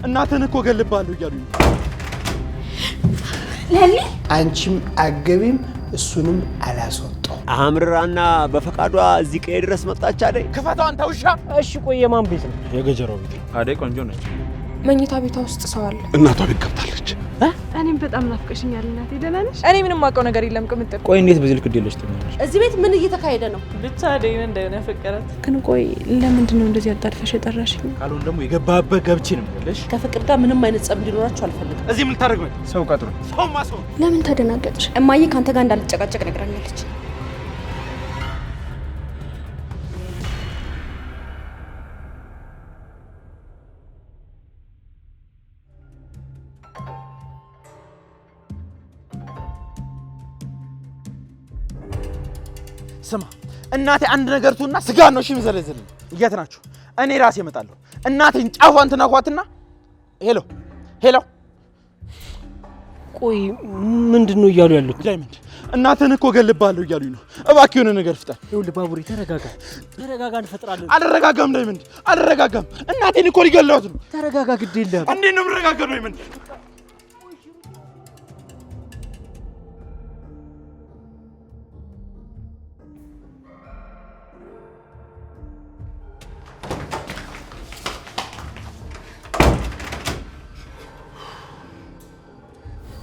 እናትህን እኮ ገልባለሁ እያሉኝ ለሊ አንቺም አገቢም እሱንም አላስወጣው አምራና በፈቃዷ እዚህ ቀይ ድረስ መጣች አይደል? ክፈቷን አንተ ውሻ። እሺ ቆይ የማን ቤት ነው? የገጀራው ቤት። አደይ ቆንጆ ነች። መኝታ ቤቷ ውስጥ ሰው አለ። እናቷ ቤት ገብታለች። እኔም በጣም ናፍቀሽኛል እናቴ። ደህና ነሽ? እኔ ምንም ማውቀው ነገር የለም ቅምጥል። ቆይ እንዴት በዚህ ልክ ደለሽ ትሆኛለሽ? እዚህ ቤት ምን እየተካሄደ ነው? ብቻ አደይን እንደሆነ ፈቀራት። ግን ቆይ ለምንድን ነው እንደዚህ አጣድፈሽ የጠራሽኝ? ካልሆነ ደግሞ የገባበት ገብቼ ነው ያለሽ። ከፍቅር ጋር ምንም አይነት ጸብ እንዲኖራችሁ አልፈልግም። እዚህ ምን ልታደርግ ነው? ሰው ቀጥሮ ሰው ለምን ተደናገጥሽ? እማዬ ካንተ ጋር እንዳልጨቃጨቅ ነግራኛለች። ስማ እናቴ አንድ ነገር ትሁንና ስጋ ነው እሺ መዘለዘልኝ። የት ናችሁ? እኔ ራሴ እመጣለሁ። እናቴን ጫፏን ትነኳትና ሄሎ ቆይ ምንድነው እያሉ ያሉት? ዳይመንድ እናትህን እኮ ገልባለሁ እያሉኝ ነው። እባክህ የሆነ ነገር ፍጠን። ይኸውልህ ባቡሬ ተረጋጋ እንፈጥራለን። አልረጋጋም ዳይመንድ አልረጋጋም። እናቴን እኮ ሊገለዋት ነው። ተረጋጋ ግድ የለህም። እንዴት ነው የምረጋጋው ዳይመንድ?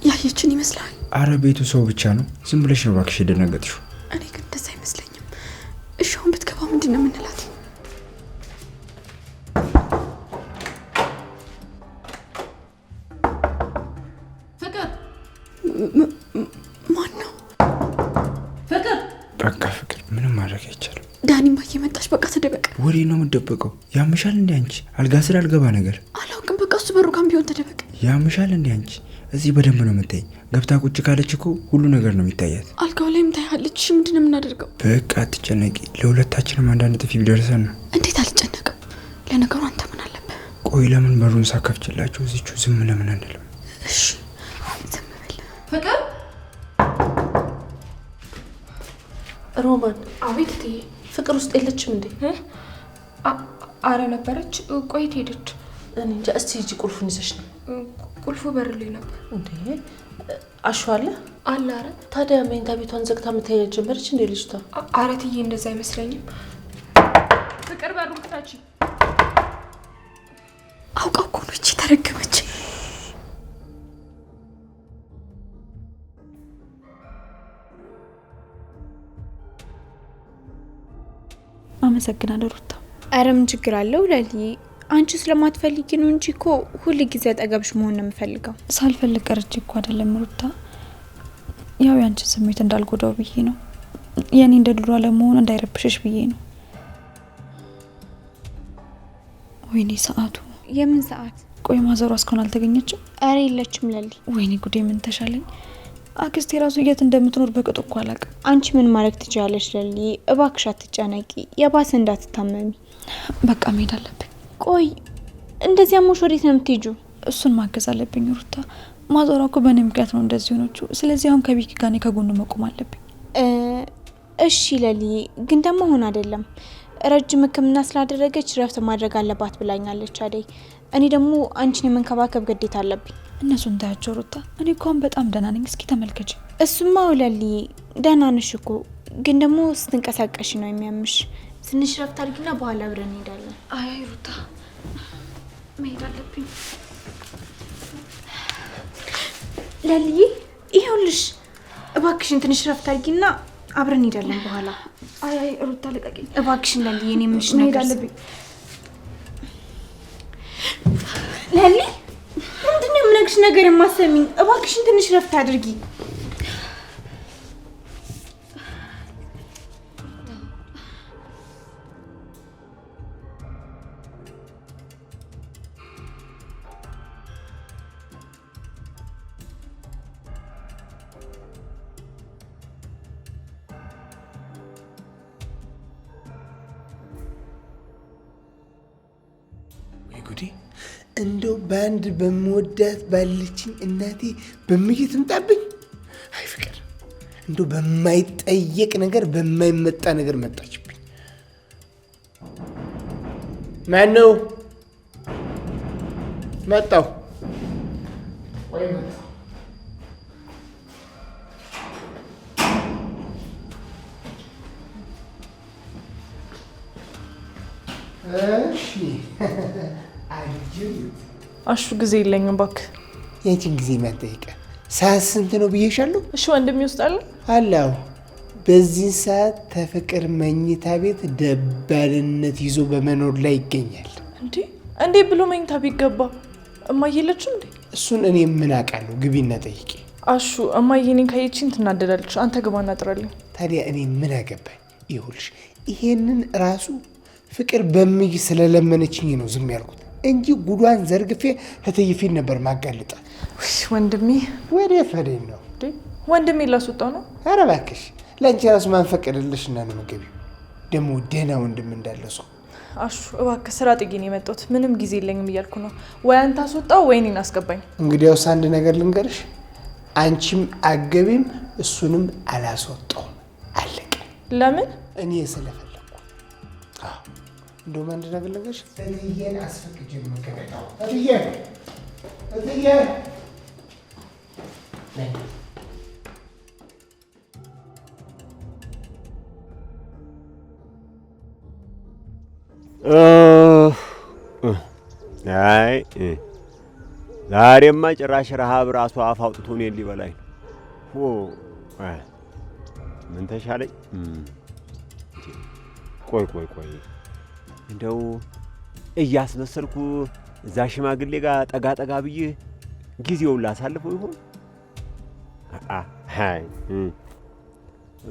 ያየችን ይመስላል። አረ ቤቱ ሰው ብቻ ነው። ዝም ብለሽ ነው እባክሽ የደነገጥሽው። እኔ ግን እንደዛ አይመስለኝም። እሺ አሁን ብትገባ ምንድን ነው የምንላት? ፍቅር ማን ነው? ፍቅር በቃ ፍቅር ምንም ማድረግ አይቻልም። ዳኒማ እየመጣች በቃ ተደበቅ። ወሬ ነው የምትደበቀው? ያምሻል እንዴ አንቺ? አልጋ ስር አልገባ ነገር አላውቅም። በቃ እሱ በሩ ጋር ቢሆን ተደበቅ። ያምሻል እንዴ አንቺ? እዚህ በደንብ ነው የምታይ። ገብታ ቁጭ ካለች እኮ ሁሉ ነገር ነው የሚታያት። አልጋው ላይም ታያለች። እሺ ምንድን ነው የምናደርገው? በቃ አትጨነቂ። ለሁለታችንም አንዳንድ ጥፊ ቢደርሰን ነው። እንዴት አልጨነቅም? ለነገሩ አንተ ምን አለብህ? ቆይ ለምን በሩን ሳከፍችላችሁ እዚቹ ዝም ለምን አንልም? እሺ ዝም በል። ፍቅር ሮማን። አቤት እትዬ። ፍቅር ውስጥ የለችም እንዴ? አረ ነበረች። ቆይት ሄደች። እኔ እንጃ። እስቲ ሂጂ ቁልፉን ይዘሽ ነው። ቁልፉ በር ላይ ነበር እንዴ? አለ። አረ ታዲያ መኝታ ቤቷን ዘግታ መተኛት ጀመረች እንዴ ልጅቷ? አረ እትዬ እንደዛ አይመስለኝም። ፍቅር በሩን ክፈቺ። አውቃ እኮ ነው እቺ ተረገመች። አመሰግናለሁ ሩታ። አረ ምን ችግር አለው ለልዬ? አንቺ ስለማትፈልጊ ነው እንጂ እኮ ሁሉ ጊዜ አጠገብሽ መሆን ነው የምፈልገው። ሳልፈልግ ቀርቼ እኮ አይደለም ሩታ። ያው ያንቺ ስሜት እንዳልጎዳው ብዬ ነው። የኔ እንደ ድሮ አለመሆን እንዳይረብሽሽ ብዬ ነው። ወይኔ ሰዓቱ። የምን ሰዓት? ቆይ ማዘሯ እስካሁን አልተገኘችም? አረ የለችም ለሊ። ወይኔ ጉዴ ምን ተሻለኝ። አክስቴ ራሱ የት እንደምትኖር በቅጡ እኮ አላውቅም። አንቺ ምን ማድረግ ትችያለሽ ለሊ? እባክሽ አትጨነቂ፣ የባሰ እንዳትታመሚ። በቃ መሄድ አለብኝ። ቆይ እንደዚያ ሞሽ ወዴት ነው የምትሄጂው? እሱን ማገዝ አለብኝ ሩታ። ማዘሯ እኮ በእኔ ምክንያት ነው እንደዚህ ሆነችው። ስለዚህ አሁን ከቢኪ ጋር እኔ ከጎኑ መቆም አለብኝ። እሺ ለሊ፣ ግን ደግሞ ሆነ አይደለም ረጅም ሕክምና ስላደረገች ረፍት ማድረግ አለባት ብላኛለች አደይ። እኔ ደግሞ አንቺን የመንከባከብ ግዴታ አለብኝ። እነሱን ታያቸው ሩታ። እኔ እንኳን በጣም ደህና ነኝ። እስኪ ተመልከች። እሱማ ለሊ ደህና ነሽ እኮ፣ ግን ደግሞ ስትንቀሳቀሽ ነው የሚያምሽ። ትንሽ ረፍት አድርጊና በኋላ አብረን እንሄዳለን። አይ ሩታ መሄድ አለብኝ። ለሊ ይኸውልሽ፣ እባክሽን ትንሽ ረፍት አድርጊና አብረን እንሄዳለን በኋላ። አይ ሩታ ልቀቂኝ እባክሽን ለሊ፣ እኔ ምንሽ ነገር አለብኝ። ለሊ ምንድን ነው የምነግርሽ ነገር የማሰሚኝ? እባክሽን ትንሽ ረፍት አድርጊ። እንደው ባንድ በመወዳት ባለችኝ እናቴ በምይት ምጣብኝ። አይ ፍቅር እንደው በማይጠየቅ ነገር በማይመጣ ነገር መጣችብኝ። ማን ነው? መጣሁ ወይ መጣሁ። እሺ አሹ ጊዜ የለኝም እባክህ። የአንቺን ጊዜ ማጠይቀ ሰዓት ስንት ነው ብዬሻለሁ? እሺ ወንድሜ ውስጥ አለ አላው በዚህ ሰዓት ተፍቅር መኝታ ቤት ደባልነት ይዞ በመኖር ላይ ይገኛል። እንዴ ብሎ መኝታ ቤት ገባ? እማዬ የለችም እንዴ? እሱን እኔ ምን አውቃለሁ? ግቢና ጠይቂ። አሹ እማዬ እኔን ካየችኝ ትናደዳለች። አንተ ግባና ጥራልኝ። ታዲያ እኔ ምን አገባኝ? ይኸውልሽ ይሄንን ራሱ ፍቅር በምይ ስለለመነችኝ ነው ዝም ያልኩት እንጂ ጉዷን ዘርግፌ እትይፊን ነበር ማጋልጣት። ወንድሜ ወደ ፈደኝ ነው ወንድሜ ላስወጣው ነው። ኧረ እባክሽ ለአንቺ ራሱ ማን ፈቀደልሽ እና ነው የምትገቢው? ደግሞ ደህና ወንድም እንዳለ ሰው። አሹ እባክህ ስራ ጥጌን የመጣሁት ምንም ጊዜ የለኝም እያልኩ ነው። ወይ አንተ አስወጣው ወይ እኔን አስገባኝ። እንግዲያውስ አንድ ነገር ልንገርሽ፣ አንቺም አገቢም እሱንም አላስወጣውም። አለቀ። ለምን? እኔ ስለፈለኩ። እንደውም አንድ ነገር ልንገርሽ፣ እትዬን አስፈቅጄ የምገበጣው እትዬ አይ ዛሬማ ጭራሽ ረሃብ ራሱ አፍ አውጥቶ እኔን ሊበላኝ ነው። ምን ተሻለኝ? ቆይ እንደው እያስመሰልኩ እዛ ሽማግሌ ጋር ጠጋ ጠጋ ብዬ ጊዜውን ላሳልፈው ይሆን? አይ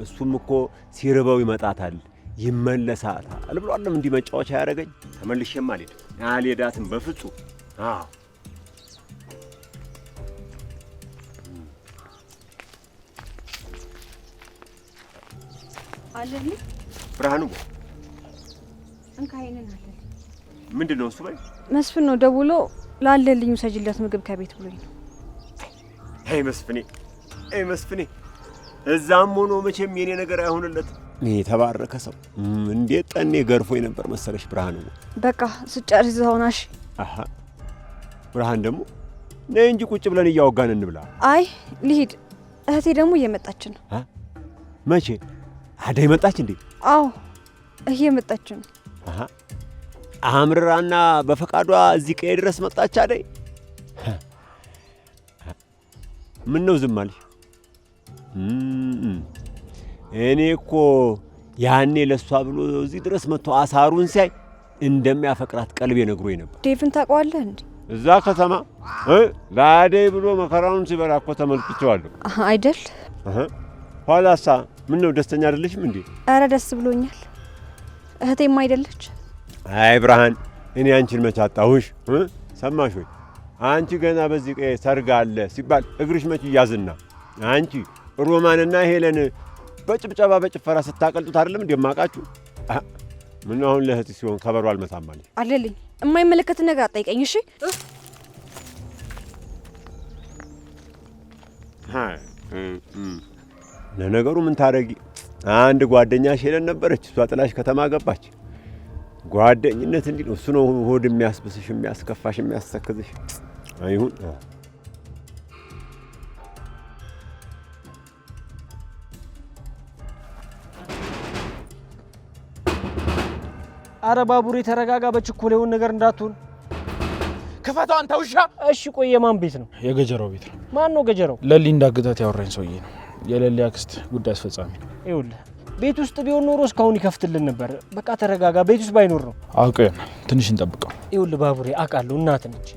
እሱም እኮ ሲርበው ይመጣታል ይመለሳታል ብሏልም እንዲህ መጫወቻ ያደረገኝ። ተመልሼም አልሄዳትም በፍጹም። አለኝ ብርሃኑ እንካይነን አለ። ምንድነው እሱ? በይ መስፍን ነው ደውሎ ላለልኝ ሰጅለት ምግብ ከቤት ብሎኝ ነው። አይ መስፍኔ እዛም ሆኖ መቼም የኔ ነገር አይሆንለትም። የተባረከ ሰው እንዴት ጠኔ ገርፎኝ ነበር መሰለሽ ብርሃኑ። በቃ ስጨርስ ሆናሽ። ብርሃን ደግሞ ነይ እንጂ ቁጭ ብለን እያወጋን እንብላ። አይ ልሂድ፣ እህቴ ደግሞ እየመጣች ነው። መቼ? አደይ መጣች እንዴ? አዎ እየመጣች ነው። አምርራና በፈቃዷ እዚህ ቀይ ድረስ መጣች አደይ። ምን ነው ዝም አልሽ? እኔ እኮ ያኔ ለሷ ብሎ እዚህ ድረስ መጥቶ አሳሩን ሲያይ እንደሚያፈቅራት ቀልቤ ነግሮኝ ነበር። ዴቭን ታውቀዋለህ እንዴ? እዛ ከተማ ለአደይ ብሎ መከራውን ሲበላ እኮ ተመልክቼዋለሁ። አይደል? ኋላሳ ምን ነው ደስተኛ አይደለሽም እንዴ? ኧረ ደስ ብሎኛል። እህቴም አይደለች? አይ ብርሃን፣ እኔ አንቺን መች አጣሁሽ? ሰማሽ ወይ? አንቺ ገና በዚህ ቀይ ሰርግ አለ ሲባል እግርሽ መች ይያዝና አንቺ ሮማንና ሄለን በጭብጨባ በጭፈራ ስታቀልጡት አይደለም እንደማቃችሁ? ምን አሁን ለእህት ሲሆን ከበሮ አልመታም ማለት አለልኝ። የማይመለከት ነገር አትጠይቀኝ እሺ? ለነገሩ ምን ታረጊ፣ አንድ ጓደኛሽ ሄለን ነበረች፣ እሷ ጥላሽ ከተማ ገባች። ጓደኝነት እንዲህ ነው። እሱ ነው ሆድ የሚያስብስሽ፣ የሚያስከፋሽ፣ የሚያስተክዝሽ። አይሁን አረ ባቡሬ ተረጋጋ፣ በችኮሌውን ነገር እንዳትሆን። ክፈተው አንተ ውሻ። እሺ ቆይ የማን ቤት ነው? የገጀራው ቤት ነው። ማን ነው ገጀራው? ለሊ እንዳግታት ያወራኝ ሰውዬ ነው። የለሊ አክስት ጉዳይ አስፈጻሚ ነው። ይኸውልህ ቤት ውስጥ ቢሆን ኖሮ እስካሁን ይከፍትልን ነበር። በቃ ተረጋጋ። ቤት ውስጥ ባይኖር ነው። አውቀን ትንሽ እንጠብቀው። ይኸውልህ ባቡሬ አውቃለሁ እናት ነች፣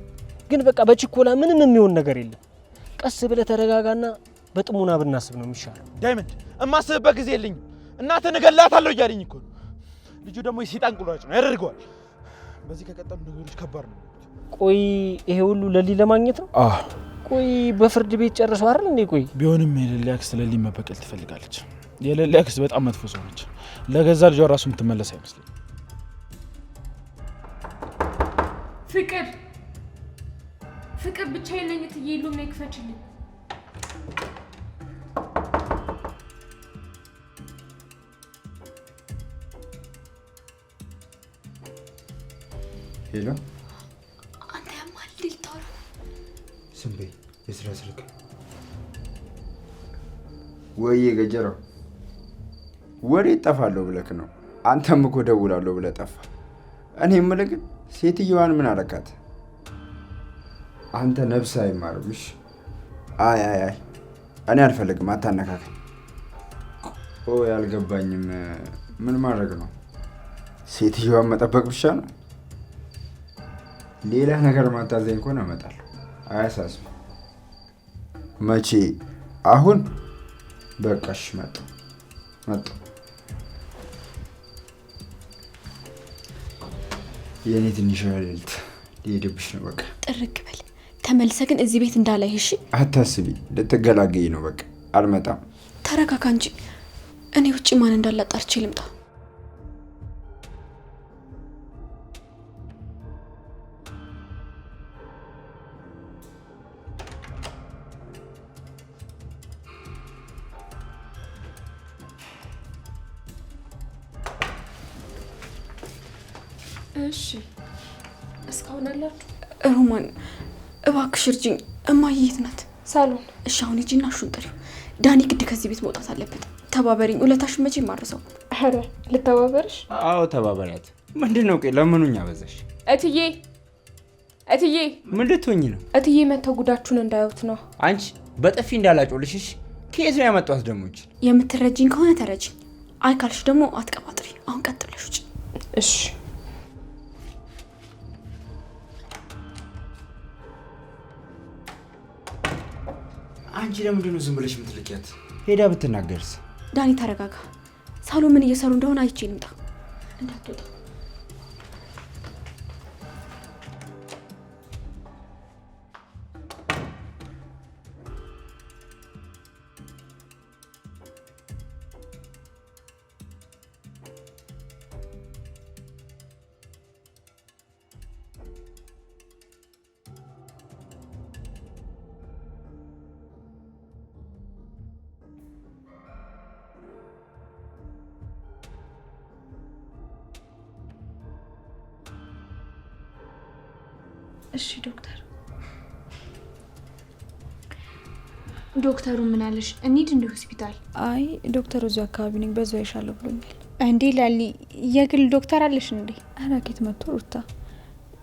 ግን በቃ በችኮላ ምንም የሚሆን ነገር የለም። ቀስ ብለህ ተረጋጋና በጥሙና ብናስብ ነው የሚሻለው። ዳይመንድ እማስብበት ጊዜ የለኝም። እናትህን እገላታለሁ እያለኝ እኮ ነው። ልጁ ደግሞ የሰይጣን ቁራጭ ነው፣ ያደርገዋል። በዚህ ከቀጠሉ ነገሮች ከባድ ነው። ቆይ ይሄ ሁሉ ለሊ ለማግኘት ነው? ቆይ በፍርድ ቤት ጨርሰው አይደል እንዴ? ቆይ ቢሆንም የለሊ አክስት ለሊ መበቀል ትፈልጋለች። የለሊ አክስት በጣም መጥፎ ሰው ነች። ለገዛ ልጇ ራሱ የምትመለስ አይመስለኝም። ፍቅር ብቻዬን ነኝ እትዬ፣ የሉም ነው ክፈችልኝ። ሄሎ አንተ ያማል ልታው ዝም በይ፣ የስራ ስልክ። ወይዬ ገጀራው ወዴት ጠፋለሁ ብለክ ነው? አንተም እኮ ደውላለሁ ብለህ ጠፋ። እኔ የምልህ ግን ሴትዮዋን ምን አረካት? አንተ ነፍስ አይማርም። እሺ አይ እኔ አልፈልግም፣ አታነካከኝ። ቆይ አልገባኝም። ምን ማድረግ ነው? ሴትዮዋን መጠበቅ ብቻ ነው? ሌላ ነገር ማታዘኝ ከሆነ እመጣለሁ፣ አያሳስብም። መቼ? አሁን? በቃሽ፣ መጣሁ። የእኔ ትንሽ ልዕልት ሊሄድብሽ ነው። በቃ ጥርግ በል ተመልሰ፣ ግን እዚህ ቤት እንዳላይ። እሺ አታስቢ፣ ልትገላገይ ነው። በቃ አልመጣም። ተረጋጋ እንጂ እኔ ውጭ ማን እንዳላጣርቼ ልምጣ። እሺ እስካሁን አላችሁ? ሮማን እባክሽ እርጅኝ። እማዬ የት ናት? ሳሎን። እሺ አሁን ሂጂና እሹን ጥሪው። ዳኒ ግድ ከዚህ ቤት መውጣት አለበት። ተባበሪኝ። ውለታሽ መቼ ማርሰው። ኧረ ልተባበርሽ? አዎ ተባበሪያት። ምንድን ነው ለምኑኛ በዛሽ? እትዬ ምን ልትሆኚ ነው? እትዬ መተው ጉዳችሁን እንዳያዩት ነው። አንቺ በጥፊ እንዳላጮልሽሽ። ከየት ነው ያመጣት ደሞች? የምትረጂኝ ከሆነ ተረጂኝ፣ አይ ካልሽ ደግሞ አትቀባጥሪ። አሁን ቀጥ ብለሽ ውጭ። እሺ አንቺ ለምንድን ነው ዝም ብለሽ የምትልቂያት? ሄዳ ብትናገርስ? ዳኒ ተረጋጋ። ሳሎን ምን እየሰሩ እንደሆነ አይቼ ልምጣ። እንዳትወጣ። እሺ ዶክተሩ ምን አለሽ? እንሂድ እንደ ሆስፒታል? አይ ዶክተሩ እዚሁ አካባቢ ነኝ፣ በዛው ይሻለሁ ብሎኛል። እንዴ ላሊ፣ የግል ዶክተር አለሽ እንዴ? አራኬት መጥቶ ሩታ፣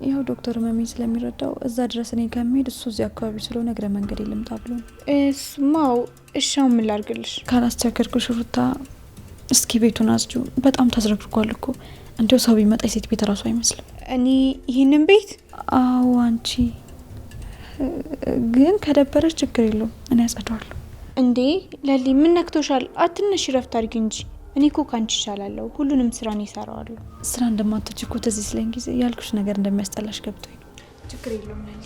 ያው ዶክተሩ መሜን ስለሚረዳው እዛ ድረስ እኔ ከመሄድ እሱ እዚህ አካባቢ ስለሆነ እግረ መንገድ ልምጣ ብሎ ነው። እሱማው። እሺ አሁን ምን ላድርግልሽ? ካላስቸገርኩሽ ሩታ፣ እስኪ ቤቱን አጽጁ። በጣም ተዝረክርኳል እኮ። እንዲያው ሰው ቢመጣ የሴት ቤት እራሱ አይመስልም። እኔ ይህንን ቤት? አዎ አንቺ ግን ከደበረች ችግር የለውም፣ እኔ ያጸደዋለሁ። እንዴ ለሊ ምን ነክቶሻል? አትነሽ፣ ረፍት አድርጊ እንጂ። እኔ እኮ ካንቺ ይሻላለሁ። ሁሉንም ስራ እኔ እሰራዋለሁ። ስራ እንደማትችይ እኮ ትዝ ሲለኝ ጊዜ ያልኩሽ ነገር እንደሚያስጠላሽ ገብቶኝ ነው። ችግር የለውም ለሊ።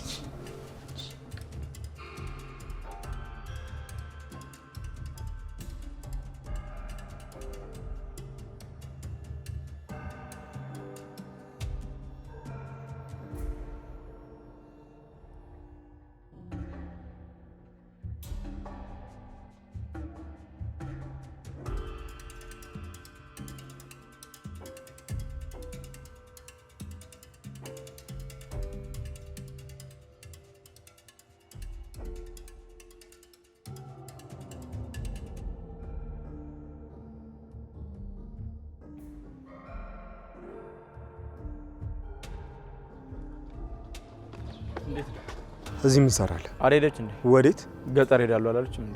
እዚህ ምን ሰራለህ? አልሄደች እንዴ? ወዴት? ገጠር ሄዳለሁ አላለችም እንዴ?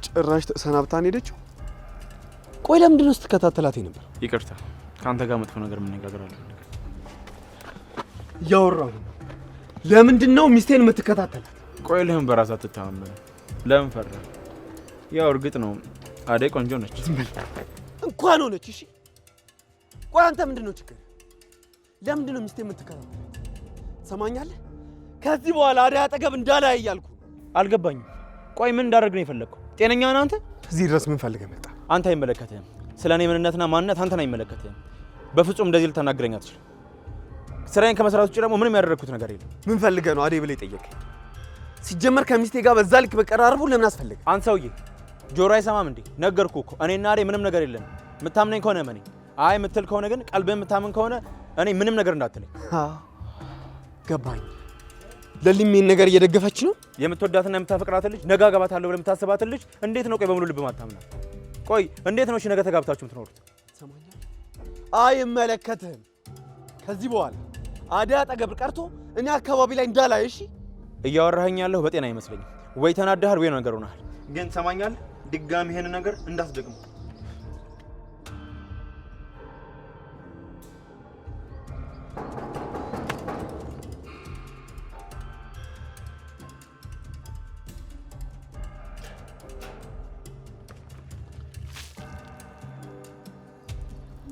ጭራሽ ተሰናብታን ሄደችው። ቆይ ለምንድን ነው ስትከታተላት ነበር? ይቅርታ፣ ከአንተ ጋር መጥፎ ነገር መነጋገር አለ። እያወራሁ ነው። ለምንድን ነው ሚስቴን የምትከታተላት? ቆይ ለምን በራስህ አትተማመን? ለምን ፈራ? ያው እርግጥ ነው አደይ ቆንጆ ነች። እንኳን ሆነች። እሺ ቆይ አንተ ምንድን ነው ችግር? ለምንድን ነው ሚስቴን የምትከታተላት? ሰማኛለህ? ከዚህ በኋላ አደይ አጠገብ እንዳላይ እያልኩ። አልገባኝም። ቆይ ምን እንዳደርግ ነው የፈለግከው? ጤነኛ ነህ አንተ? እዚህ ድረስ ምን ፈልገህ መጣ? አንተ አይመለከትህም። ስለ እኔ ምንነትና ማንነት አንተን አይመለከትህም። በፍጹም እንደዚህ ልታናግረኝ አትችልም። ስራዬን ከመስራት ውጭ ደግሞ ምንም ያደረግኩት ነገር የለም። ምን ፈልገህ ነው አደይ ብለህ የጠየቀኝ? ሲጀመር ከሚስቴ ጋር በዛ ልክ መቀራረቡ ለምን አስፈልገ? አንተ ሰውዬ ጆሮ አይሰማም እንዴ? ነገርኩህ እኮ እኔና አደይ ምንም ነገር የለም። የምታምነኝ ከሆነ እመነኝ። አይ የምትል ከሆነ ግን ቀልብህ የምታምን ከሆነ እኔ ምንም ነገር እንዳትለኝ። ገባኝ። ለሊም ይሄን ነገር እየደገፈች ነው። የምትወዳትና የምታፈቅራት ልጅ ነገ አገባታለሁ ብለህ የምታስባት ልጅ እንዴት ነው ቆይ በሙሉ ልብ ማታምናት? ቆይ እንዴት ነው እሺ ነገ ተጋብታችሁ የምትኖሩት? ሰማኛል። አይመለከትህም። ከዚህ በኋላ አደይ አጠገብ ቀርቶ እኔ አካባቢ ላይ እንዳላይ። እሺ እያወራኸኝ ያለሁ በጤና አይመስለኝም። ወይ ተናደሃል ወይ ነገር ሆነሃል። ግን ሰማኛል፣ ድጋሚ ይሄን ነገር እንዳትደግሙ።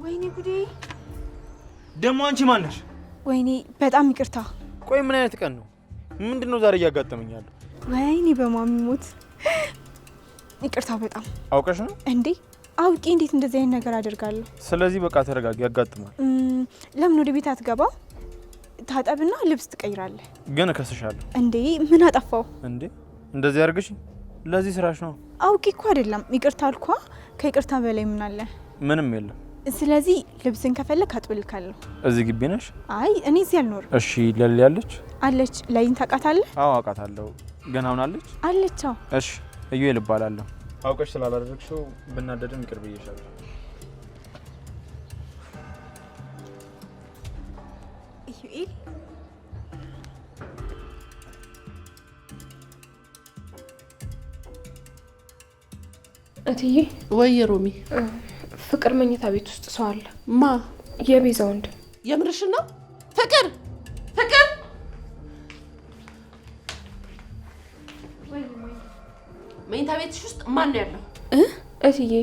ወይኔ ጉዴ! ደግሞ አንቺ ማን ነሽ? ወይኔ በጣም ይቅርታ። ቆይ ምን አይነት ቀን ነው? ምንድነው ዛሬ እያጋጠመኝ ያለው? ወይኔ በማሚ ሞት ይቅርታ። በጣም አውቀሽ ነው እንዴ? አውቄ እንዴት እንደዚህ አይነት ነገር አደርጋለሁ? ስለዚህ በቃ ተረጋጊ፣ ያጋጥማል። ለምን ወደ ቤት አትገባው? ታጠብና ልብስ ትቀይራለህ። ግን እከስሻለሁ። እንዴ ምን አጠፋው? እንዴ እንደዚህ አድርግሽ? ለዚህ ስራሽ ነው። አውቄ እኮ አይደለም፣ ይቅርታ አልኳ። ከይቅርታ በላይ ምን አለ? ምንም የለም። ስለዚህ ልብስን ከፈለክ አጥብልካለሁ። እዚህ ግቢ ነሽ? አይ እኔ እዚህ አልኖርም። እሺ ለሊ ያለች? አለች። ላይን ታውቃታለህ? አዎ አውቃታለሁ። ግን አሁን አለች? አለች። አዎ። እሺ እዩኤል እባላለሁ። አውቀሽ ስላላደረግሽው ብናደድም ይቅር ብዬሻለሁ። እዩኤል እትዬ። ወይ ሮሚ፣ ፍቅር መኝታ ቤት ውስጥ ሰው አለ። ማ? የቤዛ ወንድም። የምርሽ ነው? ፍቅር ፍቅር! መኝታ ቤትሽ ውስጥ ማን ነው ያለው? እትዬ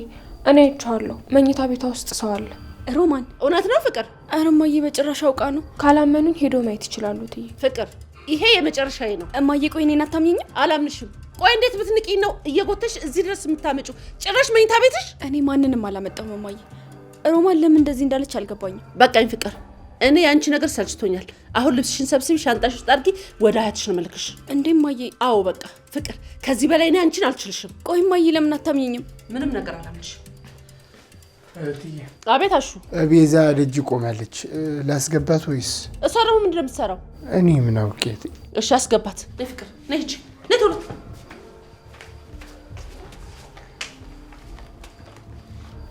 እኔ አይቼዋለሁ። መኝታ ቤቷ ውስጥ ሰው አለ። ሮማን፣ እውነት ነው ፍቅር? ኧረ እማዬ በጭራሽ አውቃ ነው። ካላመኑኝ ሄዶ ማየት ይችላሉ። እትዬ ፍቅር፣ ይሄ የመጨረሻዬ ነው። እማዬ ቆይ እኔን አታምኚኝም? አላምንሽም። ቆይ እንዴት ብትንቂኝ ነው እየጎተሽ እዚህ ድረስ የምታመጪው? ጭራሽ መኝታ ቤትሽ? እኔ ማንንም አላመጣም እማዬ። ሮማን ለምን እንደዚህ እንዳለች አልገባኝም። በቃኝ ፍቅር፣ እኔ ያንቺ ነገር ሰልችቶኛል። አሁን ልብስሽን ሰብስቢ፣ ሻንጣሽ ውስጥ አድርጊ፣ ወደ አያትሽ ነው መልክሽ። እንዴ እማዬ? አዎ በቃ ፍቅር፣ ከዚህ በላይ እኔ አንቺን አልችልሽም። ቆይ እማዬ ለምን አታምኚኝም? ምንም ነገር አላምንሽም። እህትዬ። አቤት አሹ። ቤዛ ደጅ ቆማለች። ላስገባት ወይስ? እሷ ደግሞ ምንድን ነው የምትሰራው? እኔ ምን አውቄ። እሺ አስገባት። ነይ ፍቅር፣ ነይ ሂጂ፣ ነይ ቶሎ።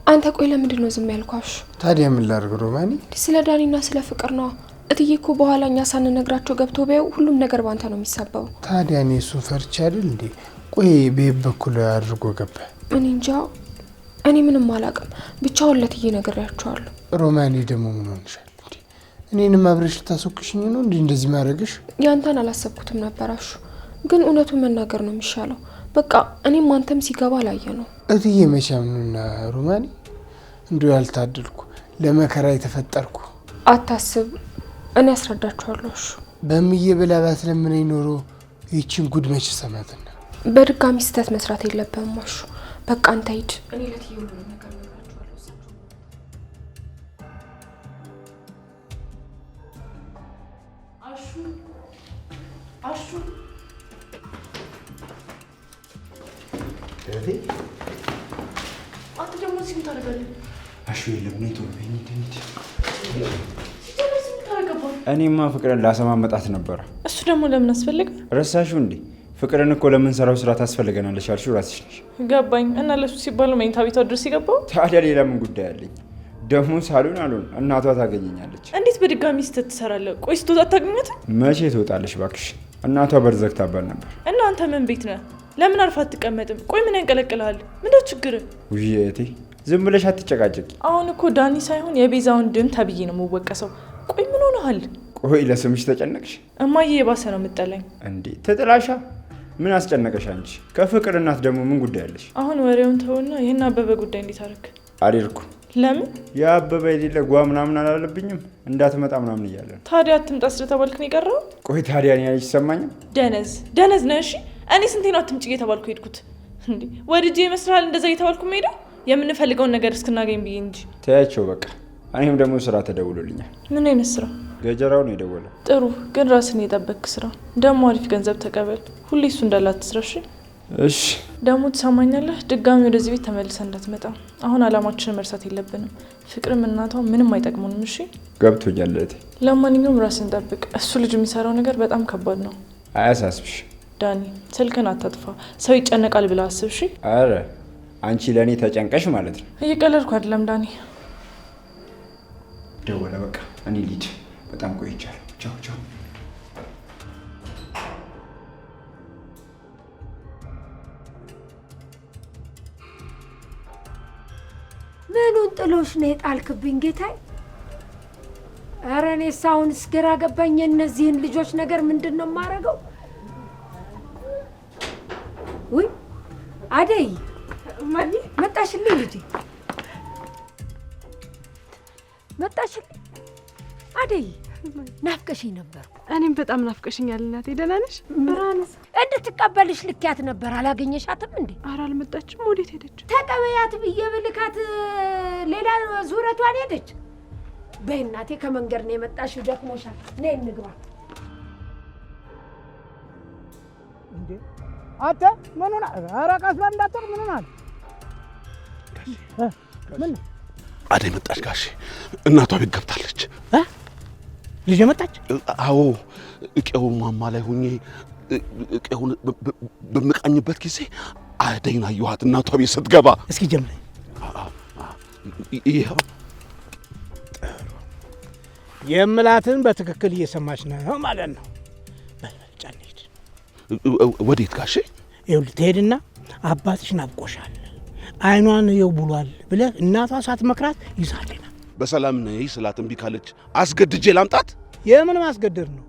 አንተ ቆይ ለምንድን ነው ዝም ያልኳሽ? ታዲያ ምን ላድርግ ሮማኒ? ስለ ዳኒና ስለ ፍቅር ነው። እትዬ እኮ በኋላ እኛ ሳንነግራቸው ገብቶ ቢያዩ ሁሉም ነገር ባንተ ነው የሚሳበው። ታዲያ እኔ እሱን ፈርቻ አይደል እንዴ? ቆይ ቤት በኩል አድርጎ ገባ። እኔ እንጃ፣ እኔ ምንም አላውቅም። ብቻውን ለእትዬ ነግሬያቸዋለሁ። ሮማኒ ደግሞ ምን ሆንሻል እንዴ? እኔንም አብረሽ ልታስወቅሽኝ ነው እንዴ እንደዚህ ማድረግሽ? ያንተን አላሰብኩትም ነበራሹ፣ ግን እውነቱን መናገር ነው የሚሻለው። በቃ እኔም አንተም ሲገባ ላየ ነው። እትዬ መቻምኑና ሮማኒ እንዲሁ ያልታደልኩ ለመከራ የተፈጠርኩ። አታስብ፣ እኔ ያስረዳችኋለሁ። እሺ በምዬ ብላ ባትለምነኝ ኖሮ ይህችን ጉድ መች ሰማትና። በድጋሚ ስህተት መስራት የለብህም አሹ። በቃ አንተ ሂድ። እኔ ለእትዬ ሁሉንም ነገር ነግራችኋለሁ። አሹ አሹ አንተ ደግሞ እዚህ ምን ታደርጋለህ? አሹ የለም ነይ ቶሎ በይ እንሂድ። ሲጀመር ምን ታደርገባለህ? እኔማ ፍቅርን ላሰማመጣት ነበረ። እሱ ደግሞ ለምን አስፈልግ? ረሳሽው እንዴ? ፍቅርን እኮ ለምንሰራው ስራ ታስፈልገናለች አልሽው ራስሽ ነሽ። ገባኝ። እና ለሱ ሲባል መኝታ ቤቷ ድረስ ይገባው። ታዲያ ሌላ ምን ጉዳይ አለኝ? ደግሞ ሳሉን አሉን እናቷ ታገኘኛለች። እንዴት በድጋሚ ስተት ትሰራለህ? ቆይ ስትወጣ አታገኛትም? መቼ ትወጣለች ባክሽ? እናቷ በር ዘግታባት ነበር። እና አንተ ምን ቤት ነህ? ለምን አርፋ አትቀመጥም? ቆይ ምን ያንቀለቅልሃል? ምንድነው ችግር? ውይ እህቴ ዝም ብለሽ አትጨቃጨቂ። አሁን እኮ ዳኒ ሳይሆን የቤዛ ወንድም ተብዬ ነው የምወቀሰው። ቆይ ምን ሆነሃል? ቆይ ለስምሽ ተጨነቅሽ? እማዬ የባሰ ነው የምጠላኝ። እንዴ ትጥላሻ? ምን አስጨነቀሽ አንቺ? ከፍቅር እናት ደግሞ ምን ጉዳይ አለሽ? አሁን ወሬውን ተውና ይሄን አበበ ጉዳይ እንዴት አደረክ? አልሄድኩ። ለምን? የአበበ የሌለ ጓ ምናምን አላለብኝም እንዳትመጣ ምናምን እያለ ነው። ታዲያ አትምጣ ስለተባልክ ነው የቀረው? ቆይ ታዲያ እኔ አይሰማኝም? ደነዝ ነህ? እሺ እኔ ስንቴ ነው አትምጭ እየተባልኩ ሄድኩት? እንዴ ወድጄ ይመስልሃል እንደዛ እየተባልኩ ሄደው? የምንፈልገውን ነገር እስክናገኝ ብዬ እንጂ። ተያቸው በቃ። እኔም ደግሞ ስራ ተደውሎልኛል። ምን አይነት ስራ? ገጀራው ነው የደወለው። ጥሩ ግን ራስን የጠበቅክ ስራ። ደግሞ አሪፍ ገንዘብ ተቀበል። ሁሌ እሱ እንዳለ አትስራ እሺ? እሺ ደግሞ ትሰማኛለህ? ድጋሚ ወደዚህ ቤት ተመልሰን እንዳትመጣ። አሁን አላማችንን መርሳት የለብንም። ፍቅርም እናቷ ምንም አይጠቅሙንም። እሺ ገብቶኛል እህቴ። ለማንኛውም ራስን ጠብቅ። እሱ ልጅ የሚሰራው ነገር በጣም ከባድ ነው። አያሳስብሽ ዳኒ። ስልክን አታጥፋ። ሰው ይጨነቃል ብለህ አስብ። እሺ። አረ አንቺ ለእኔ ተጨንቀሽ ማለት ነው። እየቀለድኩ አይደለም ዳኒ። ደወለ። በቃ እኔ ልሂድ፣ በጣም ቆይቻለሁ። ቻው ቻው። ምኑን ጥሎሽ ነው የጣልክብኝ ጌታዬ? ኧረ እኔስ አሁንስ ግራ ገባኝ። የእነዚህን ልጆች ነገር ምንድን ነው የማደርገው? ውይ አደይ መጣሽልኝ ልጄ፣ መጣሽልኝ። አደይ ናፍቀሽኝ ነበር። እኔም በጣም ናፍቀሽኛል እናቴ። ደህና ነሽ? ብርሃንስ እንድትቀበልሽ ልኪያት ነበር። አላገኘሻትም እንዴ? ኧረ አልመጣችም። ወዴት ሄደች? ተቀበያት ብዬ ብልካት ሌላ ዙረቷን ሄደች። በይ እናቴ ከመንገድ ነው የመጣሽው፣ ደክሞሻል። ነይ እንግባ። እንዴ አንተ ምን ሆነ? ኧረ ቀስ በል እንዳትወር። ምን ሆነሃል? ምን አደይ መጣች ጋሼ። እናቷ ቤት ገብታለች። ልጅ መጣች? አዎ እቄው ማማ ላይ ሆኜ እቄውን በምቃኝበት ጊዜ አደይን አየኋት እናቷ ቤት ስትገባ። እስኪ ጀምረኝ። ይኸው የምላትን በትክክል እየሰማች ነው ማለት ነው። በልጫን ሂድ። ወዴት ጋሼ? ይኸውልህ ትሄድና አባትሽ ናፍቆሻል አይኗን ይኸው ብሏል ብለህ እናቷ ሳትመክራት ይዛልና በሰላም ነይ ስላት እምቢ ካለች አስገድጄ ላምጣት? የምን ማስገደድ ነው?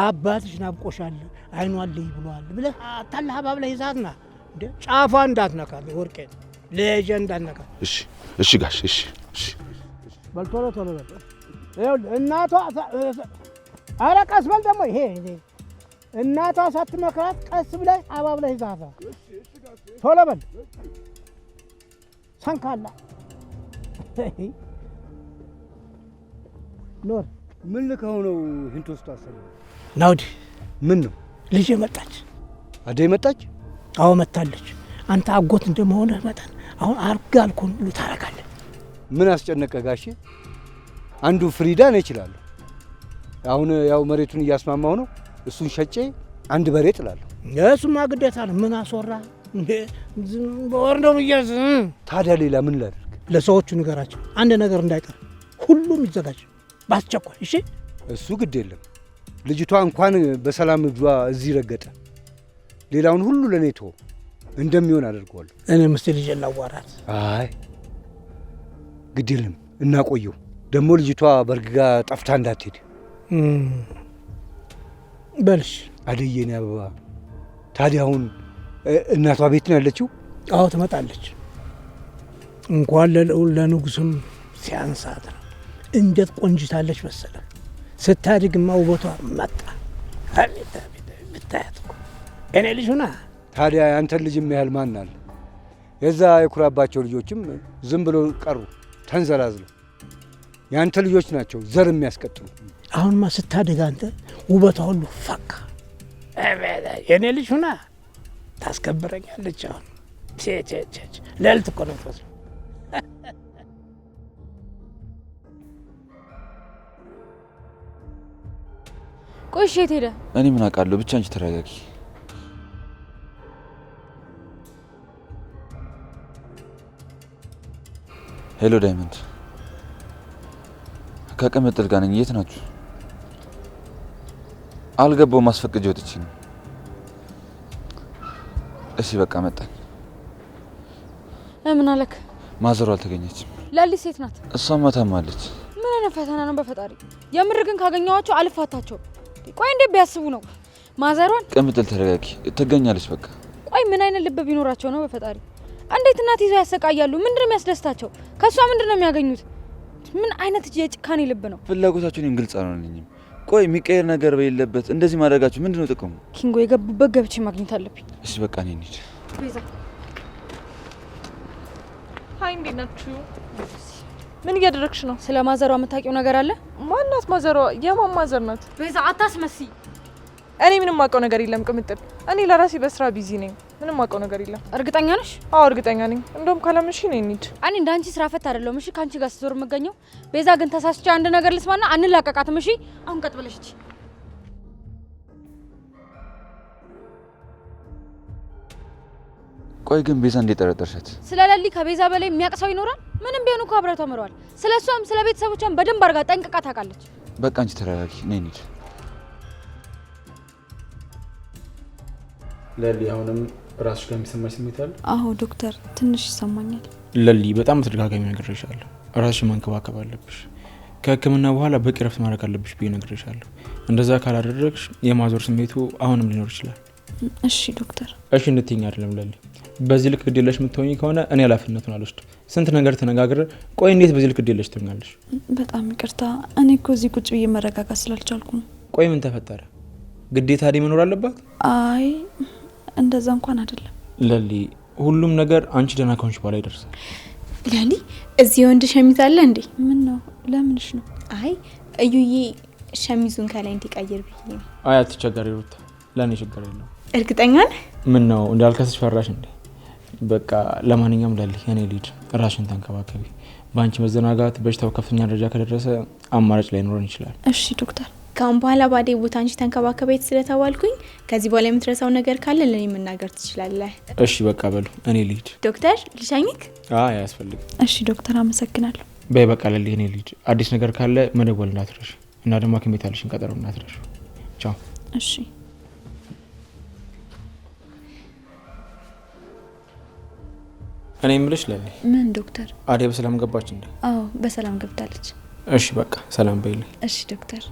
አባትሽ ናፍቆሻል አይኗን ልይ ብሏል ብለህ አታላህ ባብለህ ይዛትና እንደ ጫፏ እንዳትነካ ወርቄን ልጄ እንዳትነካ። እሺ እሺ ጋሼ እሺ እሺ። በል ቶሎ ቶሎ በል። ይኸውልህ እናቷ ኧረ ቀስ በል ደግሞ ይሄ እናቷ ሳትመክራት ቀስ ብለህ አባብለህ ይዛታ። ቶሎ በል ሰንካላ ኖር። ምን ልከው ነው ይህን ተወስቶ አሰበ? ናውዲ ምን ነው? ልጄ መጣች። አደይ መጣች? አዎ መጣለች። አንተ አጎት እንደመሆንህ መጠን አሁን አርጋ አልኩን ሁሉ ታረጋለህ። ምን አስጨነቀ ጋሼ? አንዱ ፍሪዳ ነው ይችላል። አሁን ያው መሬቱን እያስማማው ነው። እሱን ሸጬ አንድ በሬ ጥላለሁ። እሱማ ግዴታ ነው። ምን አስወራ በወርደው ይያዝ። ታዲያ ሌላ ምን ላድርግ? ለሰዎቹ ንገራቸው አንድ ነገር እንዳይቀር ሁሉም ይዘጋጅ ባስቸኳይ። እሺ እሱ ግድ የለም። ልጅቷ እንኳን በሰላም እጇ እዚህ ረገጠ። ሌላውን ሁሉ ለኔ ተወው፣ እንደሚሆን አደርገዋለሁ። እኔ ምስል ልጅ ላዋራት። አይ ግድ የለም እናቆየው። ደግሞ ልጅቷ በርግጋ ጠፍታ እንዳትሄድ በልሽ። አደየኔ አበባ ታዲያ አሁን እናቷ ቤት ነው ያለችው? አዎ ትመጣለች። እንኳን ለንጉስም ሲያንሳት ነው። እንዴት ቆንጅታለች መሰለ። ስታድግማ ውበቷ መጣ። አቤት አቤት ብታያት እኮ እኔ ልጅ ሆና። ታዲያ ያንተን ልጅ የሚያህል ማን አለ? የዛ የኩራባቸው ልጆችም ዝም ብሎ ቀሩ ተንዘላዝለው። ያንተ ልጆች ናቸው ዘር የሚያስቀጥሉ። አሁንማ ስታድግ አንተ ውበቷ ሁሉ ፈካ። የኔ ልጅ ሆና ታስከብረኛለች። አሁን ለልት እኮ ነው ፈስ ቆይ እሺ የት ሄደ? እኔ ምን አውቃለሁ። ብቻ አንቺ ተረጋጊ። ሄሎ ዳይመንድ፣ ከቅምጥል ጋር ነኝ። የት ናችሁ? አልገባው ማስፈቀጃ ወጥቼ ነው። እሺ በቃ መጣን። ምን አለክ? ማዘሩ አልተገኘችም። ላሊ ሴት ናት። እሷማ ታማለች። ምን አይነት ፈተና ነው በፈጣሪ። የምር ግን ካገኘኋቸው አልፋታቸው። ቆይ እንዴት ቢያስቡ ነው ማዘሯን? ቅምጥል ተረጋጊ፣ ትገኛለች በቃ። ቆይ ምን አይነት ልብ ቢኖራቸው ነው በፈጣሪ? እንዴት እናት ይዘው ያሰቃያሉ? ምንድነው የሚያስደስታቸው? ከሷ ምንድነው የሚያገኙት? ምን አይነት የጭካኔ ልብ ነው? ፍላጎታቸውን ግልጽ አልሆነልኝም። ቆይ የሚቀየር ነገር በሌለበት እንደዚህ ማድረጋችሁ ምንድነው ጥቅሙ? ኪንጎ የገቡበት ገብቼ ማግኘት አለብኝ። እሺ በቃ እኔ እንሂድ። ቤዛ ሀይ፣ እንዴት ናችሁ? ምን እያደረግሽ ነው? ስለ ማዘሯ የምታውቂው ነገር አለ? ማናት ማዘሯ? የማን ማዘር ናት? ቤዛ አታስመስይ። እኔ ምንም አውቀው ነገር የለም ቅምጥል። እኔ ለራሴ በስራ ቢዚ ነኝ። ምንም አውቀው ነገር የለም። እርግጠኛ ነሽ? አዎ እርግጠኛ ነኝ። እንደውም ካላምንሽ ነኝ እንሂድ። እኔ እንዳንቺ ስራ ፈት አይደለሁም። እሺ ካንቺ ጋር ስዞር የምገኘው። ቤዛ ግን ተሳስቼ አንድ ነገር ልስማና አንላቀቃትም። እሺ አሁን ቀጥ ብለሽ እቺ ቆይ ግን ቤዛ እንዴት ጠረጠርሻት? ስለ ለሊ ከቤዛ በላይ የሚያውቅ ሰው ይኖራል? ምንም ቢሆን እኮ አብረው ተምረዋል። ስለሷም ስለ ቤተሰቦቿም በደንብ አድርጋ ጠንቅቃ ታውቃለች። በቃ አንቺ ተረጋጊ፣ ነይ እንሂድ። ለሊ አሁንም ራስሽ ጋር የሚሰማሽ ስሜት አለ? አዎ ዶክተር፣ ትንሽ ይሰማኛል። ለሊ በጣም ተደጋጋሚ ነግሬሻለሁ። ራስሽን መንከባከብ አለብሽ። ከህክምና በኋላ በቂ ረፍት ማድረግ አለብሽ ብዬ ነግሬሻለሁ። እንደዛ ካላደረግሽ የማዞር ስሜቱ አሁንም ሊኖር ይችላል። እሺ ዶክተር። እሺ እንድትይኝ አይደለም ለሊ፣ በዚህ ልክ ግዴለሽ የምትሆኚ ከሆነ እኔ ኃላፊነቱን አልወስድም። ስንት ነገር ተነጋግረን፣ ቆይ እንዴት በዚህ ልክ ግዴለሽ ትሆኛለሽ? በጣም ይቅርታ፣ እኔ እኮ እዚህ ቁጭ ብዬ መረጋጋት ስላልቻልኩ ነው። ቆይ ምን ተፈጠረ? ግዴታ ዲ መኖር አለባት? አይ እንደዛ እንኳን አይደለም ለሊ፣ ሁሉም ነገር አንቺ ደህና ከሆንሽ በኋላ ይደርሳል። ለሊ፣ እዚህ ወንድ ሸሚዝ አለ እንዴ? ምን ነው? ለምንሽ ነው? አይ እዩዬ ሸሚዙን ከላይ እንዲቀይር ብዬ ነው። አይ አትቸገሪ ሩታ፣ ለእኔ ችግር የለውም። እርግጠኛ ነህ? ምን ነው እንዳልከስሽ ፈራሽ እንዴ? በቃ ለማንኛውም ለሊ እኔ ልሂድ። ራስሽን ተንከባከቢ። በአንቺ መዘናጋት በሽታው ከፍተኛ ደረጃ ከደረሰ አማራጭ ላይኖረን ይችላል። እሺ ዶክተር። ካሁን በኋላ ባዴ ቦታ አንቺ ተንከባከበኝ ስለተባልኩኝ ከዚህ በኋላ የምትረሳው ነገር ካለ ለኔ መናገር ትችላለህ። እሺ በቃ በሉ እኔ ልሂድ። ዶክተር ልሸኝክ? አይ አያስፈልግም። እሺ ዶክተር አመሰግናለሁ። በይ በቃ ለሊ እኔ ልሂድ። አዲስ ነገር ካለ መደወል እንዳትረሽ እና ደግሞ ሐኪም ቤት ያለሽን ቀጠሮ እንዳትረሽ። ቻው። እሺ እኔ የምልሽ ለሊ። ምን ዶክተር? አደይ በሰላም ገባች እንዴ? አዎ በሰላም ገብታለች። እሺ በቃ ሰላም በይልኝ። እሺ ዶክተር።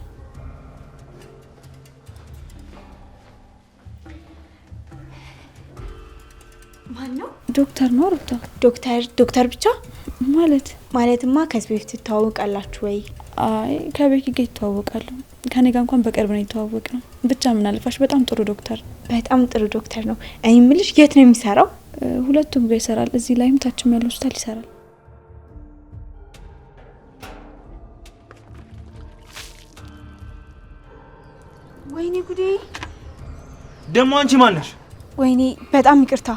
ማን ነው? ዶክተር ነው ሩታ። ዶክተር ብቻ ማለትማ ከዚህ በፊት ትተዋወቃላችሁ ወይ? አይ ከቤኪ ጋር ይተዋወቃሉ። ከኔ ጋር እንኳን በቅርብ ነው የተዋወቅ ነው። ብቻ ምን አልፋሽ በጣም ጥሩ ዶክተር። በጣም ጥሩ ዶክተር ነው። እኔ የምልሽ የት ነው የሚሰራው? ሁለቱም ጋር ይሰራል። እዚህ ላይም ታችም ያለው ሆስፒታል ይሰራል። ወይኔ ጉዴ! ደግሞ አንቺ ማን ነሽ? ወይኔ በጣም ይቅርታ።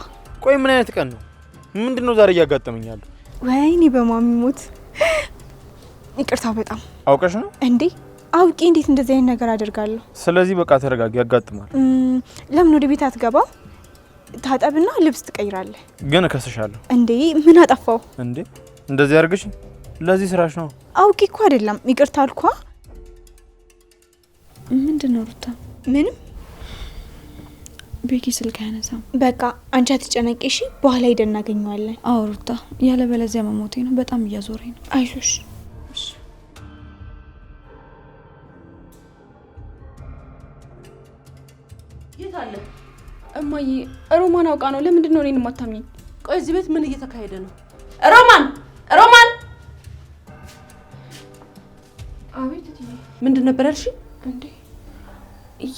ቆይ ምን አይነት ቀን ነው? ምንድነው ዛሬ እያጋጠመኝ ያለው? ወይኔ በማሚ ሞት ይቅርታ። በጣም አውቀሽ ነው እንዴ? አውቄ እንዴት እንደዚህ አይነት ነገር አደርጋለሁ? ስለዚህ በቃ ተረጋጊ፣ ያጋጥማል። ለምን ወደ ቤት አትገባም? ታጠብና ልብስ ትቀይራለህ። ግን እከስሻለሁ። እንዴ ምን አጠፋው? እንዴ እንደዚህ አድርግሽ? ለዚህ ስራሽ ነው። አውቄ እኮ አይደለም፣ ይቅርታ አልኳ። ምንድነው ሩታ? ምንም። ቤኪ ስልክ አያነሳም። በቃ አንቺ አትጨነቂ እሺ፣ በኋላ ሄደን እናገኘዋለን። አዎ ሩታ፣ ያለበለዚያ መሞቴ ነው። በጣም እያዞረኝ ነው። አይዞሽ። የት አለ? እማዬ ሮማን አውቃ ነው። ለምንድን ነው እኔን የማታምኚኝ? ቆይ እዚህ ቤት ምን እየተካሄደ ነው? ሮማን! አቤት እትዬ። ምንድን ነበር ያልሽ? እንዴ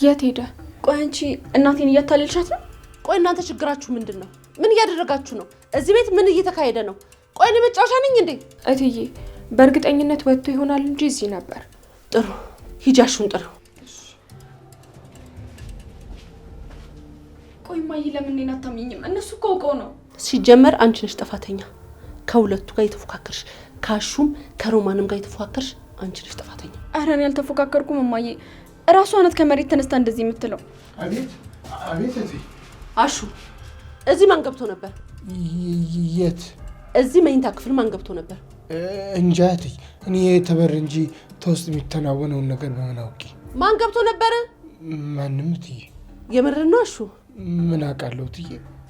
የት ሄደ? ቆይ አንቺ እናቴን እያታለልሻት ነው? ቆይ እናንተ ችግራችሁ ምንድን ነው? ምን እያደረጋችሁ ነው? እዚህ ቤት ምን እየተካሄደ ነው? ቆይ እኔ መጫወቻ ነኝ እንዴ? እትዬ በእርግጠኝነት ወጥቶ ይሆናል እንጂ እዚህ ነበር። ጥሩ ሂጃሹን ጥሩ። ቆይ እማዬ ለምን እኔን አታምኚኝም? እነሱ እኮ አውቀው ነው። ሲጀመር አንቺ ነሽ ጥፋተኛ። ከሁለቱ ጋር የተፎካከርሽ፣ ካሹም ከሮማንም ጋር የተፎካከርሽ አንቺ ነሽ ጥፋተኛ። ኧረ እኔ አልተፎካከርኩም እማዬ። እራሷ ናት ከመሬት ተነስታ እንደዚህ የምትለው። አቤት አቤት። አሹ እዚህ ማን ገብቶ ነበር? የት? እዚህ መኝታ ክፍል ማን ገብቶ ነበር? እንጃ እትዬ፣ እኔ ተበር እንጂ ተውስጥ የሚተናወነውን ነገር በምን አውቄ። ማን ገብቶ ነበር? ማንም እትዬ። የምር ነው አሹ? ምን አውቃለሁ እትዬ፣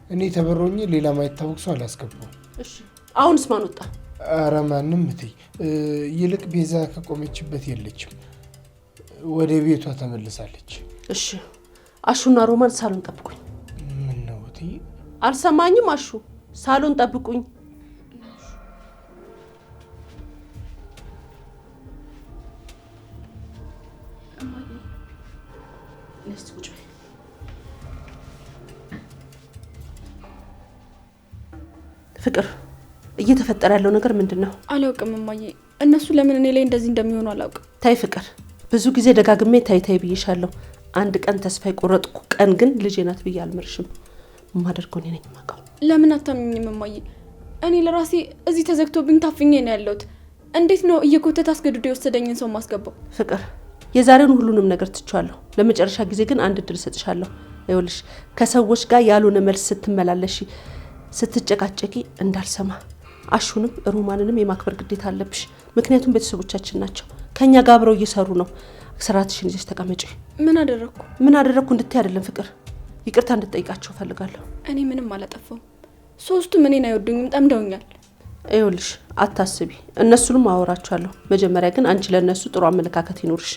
እኔ ተበሮኝ ሌላ ማይታወቅ ሰው አላስገባው። እሺ አሁንስ ማን ወጣ? ኧረ ማንም እትዬ። ይልቅ ቤዛ ከቆመችበት የለችም፣ ወደ ቤቷ ተመልሳለች። እሺ አሹና ሮማን ሳሎን ጠብቁኝ። ምን ነው እትዬ? አልሰማኝም? አሹ ሳሎን ጠብቁኝ። ፍቅር እየተፈጠረ ያለው ነገር ምንድነው? አላውቅም እማዬ። እነሱ ለምን እኔ ላይ እንደዚህ እንደሚሆኑ አላውቅም። ታይ ፍቅር፣ ብዙ ጊዜ ደጋግሜ ታይ ብዬሻለሁ። አንድ ቀን ተስፋ የቆረጥኩ ቀን ግን ልጄ ናት ብዬ አልመርሽም። የማደርገው እኔ ነኝ የማውቀው። ለምን አታምኝም እማዬ? እኔ ለራሴ እዚህ ተዘግቶብኝ ታፍኜ ነው ያለሁት። እንዴት ነው እየኮተት አስገድዶ የወሰደኝን ሰው ማስገባው? ፍቅር የዛሬውን ሁሉንም ነገር ትቻለሁ። ለመጨረሻ ጊዜ ግን አንድ እድል ሰጥሻለሁ። ይኸውልሽ ከሰዎች ጋር ያልሆነ መልስ ስትመላለሽ ስትጨቃጨቂ እንዳልሰማ። አሹንም ሮማንንም የማክበር ግዴታ አለብሽ። ምክንያቱም ቤተሰቦቻችን ናቸው፣ ከኛ ጋር አብረው እየሰሩ ነው። ስራትሽን ይዘሽ ተቀመጪ። ምን አደረኩ? ምን አደረኩ እንድትይ አይደለም ፍቅር፣ ይቅርታ እንድትጠይቃቸው ፈልጋለሁ። እኔ ምንም አላጠፋሁም። ሶስቱም እኔን አይወዱኝም፣ ጠምደውኛል። ይኸውልሽ አታስቢ፣ እነሱንም አወራቸዋለሁ። መጀመሪያ ግን አንቺ ለእነሱ ጥሩ አመለካከት ይኖርሽ።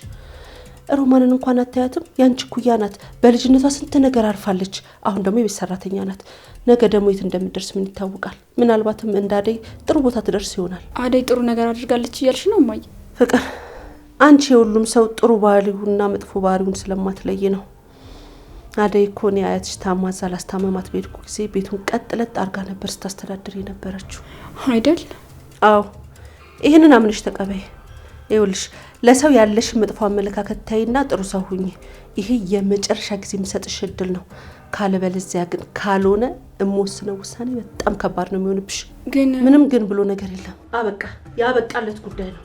ሮማንን እንኳን አታያትም? ያንቺ ኩያ ናት። በልጅነቷ ስንት ነገር አርፋለች። አሁን ደግሞ የቤት ሰራተኛ ናት። ነገ ደግሞ የት እንደምትደርስ ምን ይታወቃል? ምናልባትም እንዳደይ ጥሩ ቦታ ትደርስ ይሆናል። አደይ ጥሩ ነገር አድርጋለች እያልሽ ነው እማዬ? ፍቅር አንቺ የሁሉም ሰው ጥሩ ባህሪውና መጥፎ ባህሪውን ስለማትለይ ነው። አደይ እኮ እኔ አያትሽ ታማዛ ላስታመማት በሄድኩ ጊዜ ቤቱን ቀጥለጥ አርጋ ነበር ስታስተዳድር የነበረችው አይደል? አዎ፣ ይህንን አምነሽ ተቀበይ። ይኸውልሽ ለሰው ያለሽ መጥፎ አመለካከት ታይና ጥሩ ሰው ሁኚ። ይሄ የመጨረሻ ጊዜ የምሰጥሽ እድል ነው። ካለበለዚያ ግን ካልሆነ እምወስነው ውሳኔ በጣም ከባድ ነው የሚሆንብሽ። ግን ምንም ግን ብሎ ነገር የለም። አበቃ፣ ያበቃለት ጉዳይ ነው።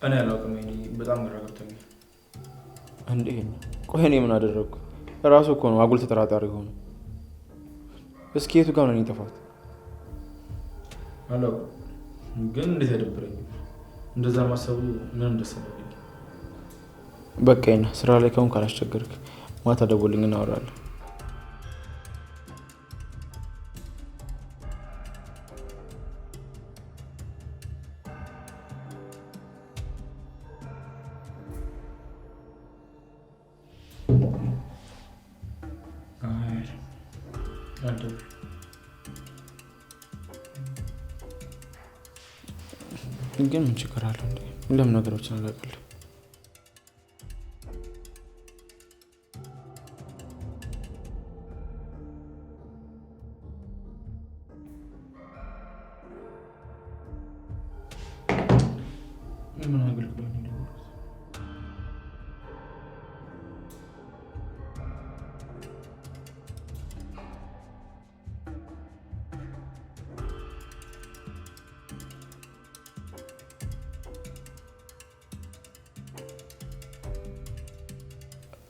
እኔ አላውቅም። በጣም ግራ ገብቶኛል። እንዴ ቆይ እኔ ምን አደረግኩ? ራሱ እኮ ነው አጉል ተጠራጣሪ ሆነ። እስኪ የቱ ጋር ነው የጠፋሁት? አላውቅም፣ ግን እንዴት ያደብረኝ እንደዛ ማሰቡ ምን እንደሰለኝ። በቃ ስራ ላይ ከሆንክ ካላስቸገርክ ማታ ደውልኝ እናወራለን። ግን ምን ችግር አለው እንዴ? ለምን ነገሮችን አላውቅልህ? ምን አገልግሎት ነው?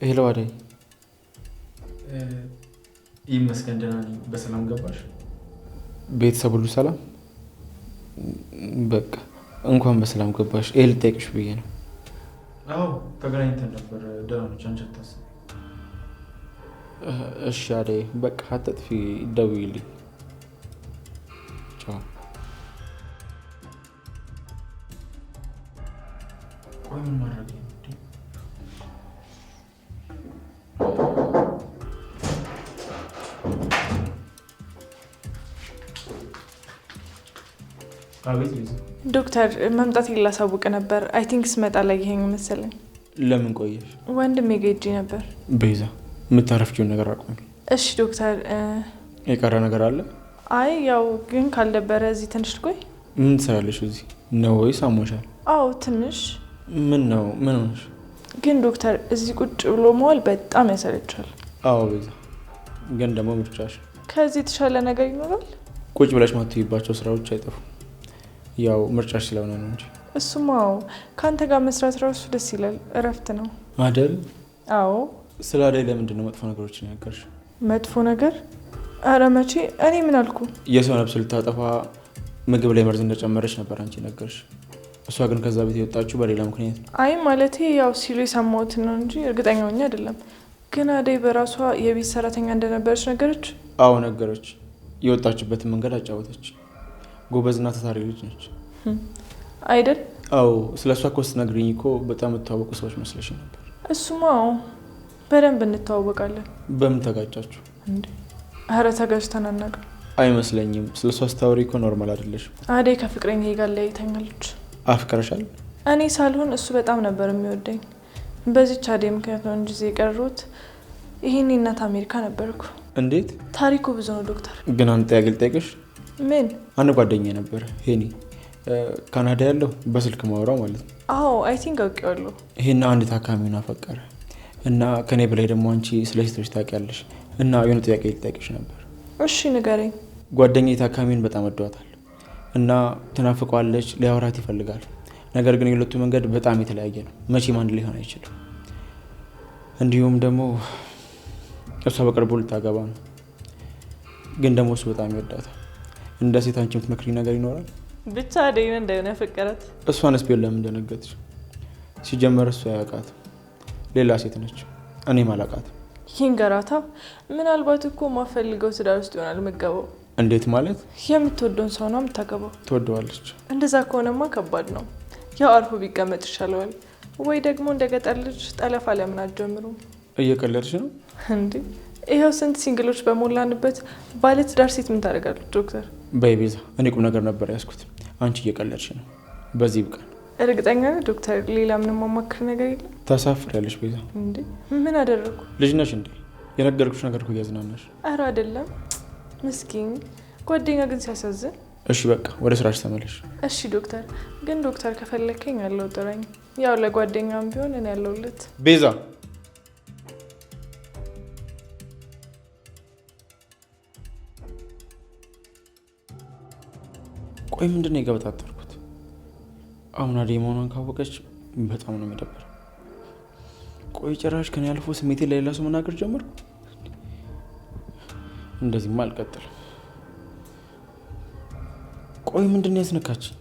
ሄሎ አደይ። ይመስገን ደህና ነኝ። በሰላም ገባሽ? ቤተሰብ ሁሉ ሰላም? በቃ እንኳን በሰላም ገባሽ። ይሄ ልጠይቅሽ ብዬ ነው። አዎ ተገናኝተን ነበር። ደህና ነች። አንቺ አታስቢ። እሺ አደይ በቃ አትጥፊ፣ ደውዪልኝ። ቻው። ቆይ ምን ማድረግ ነው? ዶክተር መምጣት ላሳውቅ ነበር። አይ ቲንክ ስመጣ ላይ ይሄን መሰለኝ። ለምን ቆየሽ? ወንድሜ ጋ ሄጄ ነበር። ቤዛ የምታረፍጂውን ነገር አቁሚ። እሺ ዶክተር። የቀረ ነገር አለ? አይ ያው ግን ካልደበረ እዚህ ትንሽ ልቆይ። ምን ትሰራለሽ እዚህ ነው ወይስ አሞሻል? አዎ ትንሽ። ምን ነው ምን ሆነሽ? ግን ዶክተር እዚህ ቁጭ ብሎ መዋል በጣም ያሰለቻል። አዎ ቤዛ፣ ግን ደግሞ ምርጫሽ ከዚህ የተሻለ ነገር ይኖራል? ቁጭ ብለሽ ማትይባቸው ስራዎች አይጠፉም። ያው ምርጫሽ ስለሆነ ነው እንጂ። እሱማው ከአንተ ጋር መስራት ራሱ ደስ ይላል፣ እረፍት ነው አይደል? አዎ። ስለ አደይ ለምንድን ነው መጥፎ ነገሮችን ያገርሽ? መጥፎ ነገር? አረ መቼ? እኔ ምን አልኩ? የሰው ነፍስ ልታጠፋ ምግብ ላይ መርዝ እንደጨመረች ነበር አንቺ ነገርሽ። እሷ ግን ከዛ ቤት የወጣችው በሌላ ምክንያት ነው። አይ ማለቴ ያው ሲሉ የሰማሁት ነው እንጂ እርግጠኛ ሆኜ አይደለም። ግን አደይ በራሷ የቤት ሰራተኛ እንደነበረች ነገረች? አዎ ነገረች። የወጣችበትን መንገድ አጫወተች። ጎበዝና ታታሪ ልጅ ነች አይደል? አዎ። ስለ እሷ እኮ ስትነግሪኝ እኮ በጣም የምትታወቁ ሰዎች መስለሽ ነበር። እሱማ በደንብ እንተዋወቃለን። በምን ተጋጫችሁ እንዴ? አረ ተጋጭተን አናውቅም። አይመስለኝም። ስለ እሷ ስታወሪ እኮ ኖርማል አይደለሽም። አደይ ከፍቅረኛ ጋር ለያይታኛለች። አፍቅረሻል? እኔ ሳልሆን እሱ በጣም ነበር የሚወደኝ። በዚች አደይ ምክንያት ነው እንጂ የቀሩት። ይሄኔ እናት አሜሪካ ነበርኩ። እንዴት? ታሪኩ ብዙ ነው ዶክተር። ግን አንተ ጥያቄ ልጠይቅሽ። ምን? አንድ ጓደኛ ነበር ሄኒ። ካናዳ ያለው በስልክ ማውራው ማለት ነው። አዎ አይ ቲንክ አውቄዋለሁ። ይሄና አንድ ታካሚውን አፈቀረ እና ከኔ በላይ ደግሞ አንቺ ስለ ሴቶች ታውቂያለሽ እና የሆነ ጥያቄ ልጠይቅሽ ነበር። እሺ ንገረኝ። ጓደኛዬ ታካሚውን በጣም ወዷታል እና ትናፍቀዋለች፣ ሊያወራት ይፈልጋል። ነገር ግን የሁለቱ መንገድ በጣም የተለያየ ነው። መቼም አንድ ሊሆን አይችልም። እንዲሁም ደግሞ እሷ በቅርቡ ልታገባ ነው፣ ግን ደግሞ እሱ በጣም ይወዳታል። እንደ ሴት አንቺ የምትመክሪኝ ነገር ይኖራል? ብቻ አደይን እንደሆነ ፈቀረት። እሷንስ ቢሆን ለምን ደነገጥሽ? ሲጀመር እሷ ያውቃት ሌላ ሴት ነች፣ እኔም አላውቃትም። ይንገራታ። ምናልባት እኮ ማፈልገው ትዳር ውስጥ ይሆናል የምትገባው። እንዴት ማለት? የምትወደውን ሰው ነው የምታገባው። ትወደዋለች? እንደዛ ከሆነማ ከባድ ነው። ያው አርፎ ቢቀመጥ ይሻለዋል። ወይ ደግሞ እንደ ገጠር ልጅ ጠለፋ ለምን አትጀምሩም? እየቀለድሽ ነው እንዴ? ይኸው ስንት ሲንግሎች በሞላንበት ባለትዳር ሴት ምን ታደርጋለች ዶክተር? በይ ቤዛ፣ እኔ ቁም ነገር ነበር ያዝኩት። አንቺ እየቀለድሽ ነው። በዚህ ብቃ። እርግጠኛ ነህ ዶክተር? ሌላ ምንም ማማክር ነገር የለም? ታሳፍሪያለሽ ቤዛ። እንዴ ምን አደረኩ? ልጅ ነሽ እንዴ? የነገርኩሽ ነገር እኮ እያዝናናሽ። ኧረ አይደለም ምስኪን ጓደኛ ግን ሲያሳዝን። እሺ በቃ ወደ ስራሽ ተመለሽ። እሺ ዶክተር። ግን ዶክተር ከፈለከኝ ያለው ጥራኝ። ያው ለጓደኛም ቢሆን እኔ ያለውለት። ቤዛ ቆይ ምንድን ነው የገበጣጠርኩት? አሁን አደይ መሆኗን ካወቀች በጣም ነው የሚደብር። ቆይ ጭራሽ ከኔ አልፎ ስሜቴን ለሌላ ሰው መናገር ጀመርኩ። እንደዚህማ አልቀጥልም። ቆይ ምንድን ነው ያስነካችኝ?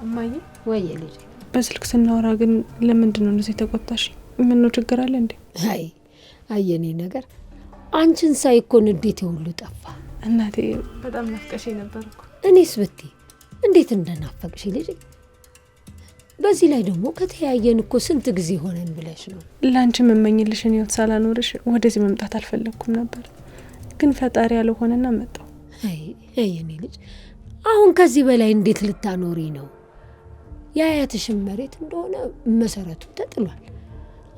እማዬ ወይ ልጅ በስልክ ስናወራ ግን ለምንድን ነው እንደዚህ ተቆጣሽ? ምን ነው ችግር አለ እንዴ? አይ አየኔ ነገር አንቺን ሳይኮን እንዴት ሁሉ ጠፋ። እናቴ በጣም ናፍቀሽ ነበርኩ። እኔስ ብቴ እንዴት እንደናፈቅሽ ልጅ። በዚህ ላይ ደግሞ ከተያየን እኮ ስንት ጊዜ ሆነን ብለሽ ነው። ላንቺ መመኝልሽን ህይወት ሳላኖርሽ ወደዚህ መምጣት አልፈለኩም ነበር፣ ግን ፈጣሪ ያልሆነና መጣው። አይ አየኔ ልጅ አሁን ከዚህ በላይ እንዴት ልታኖሪ ነው? የአያትሽን መሬት እንደሆነ መሰረቱ ተጥሏል።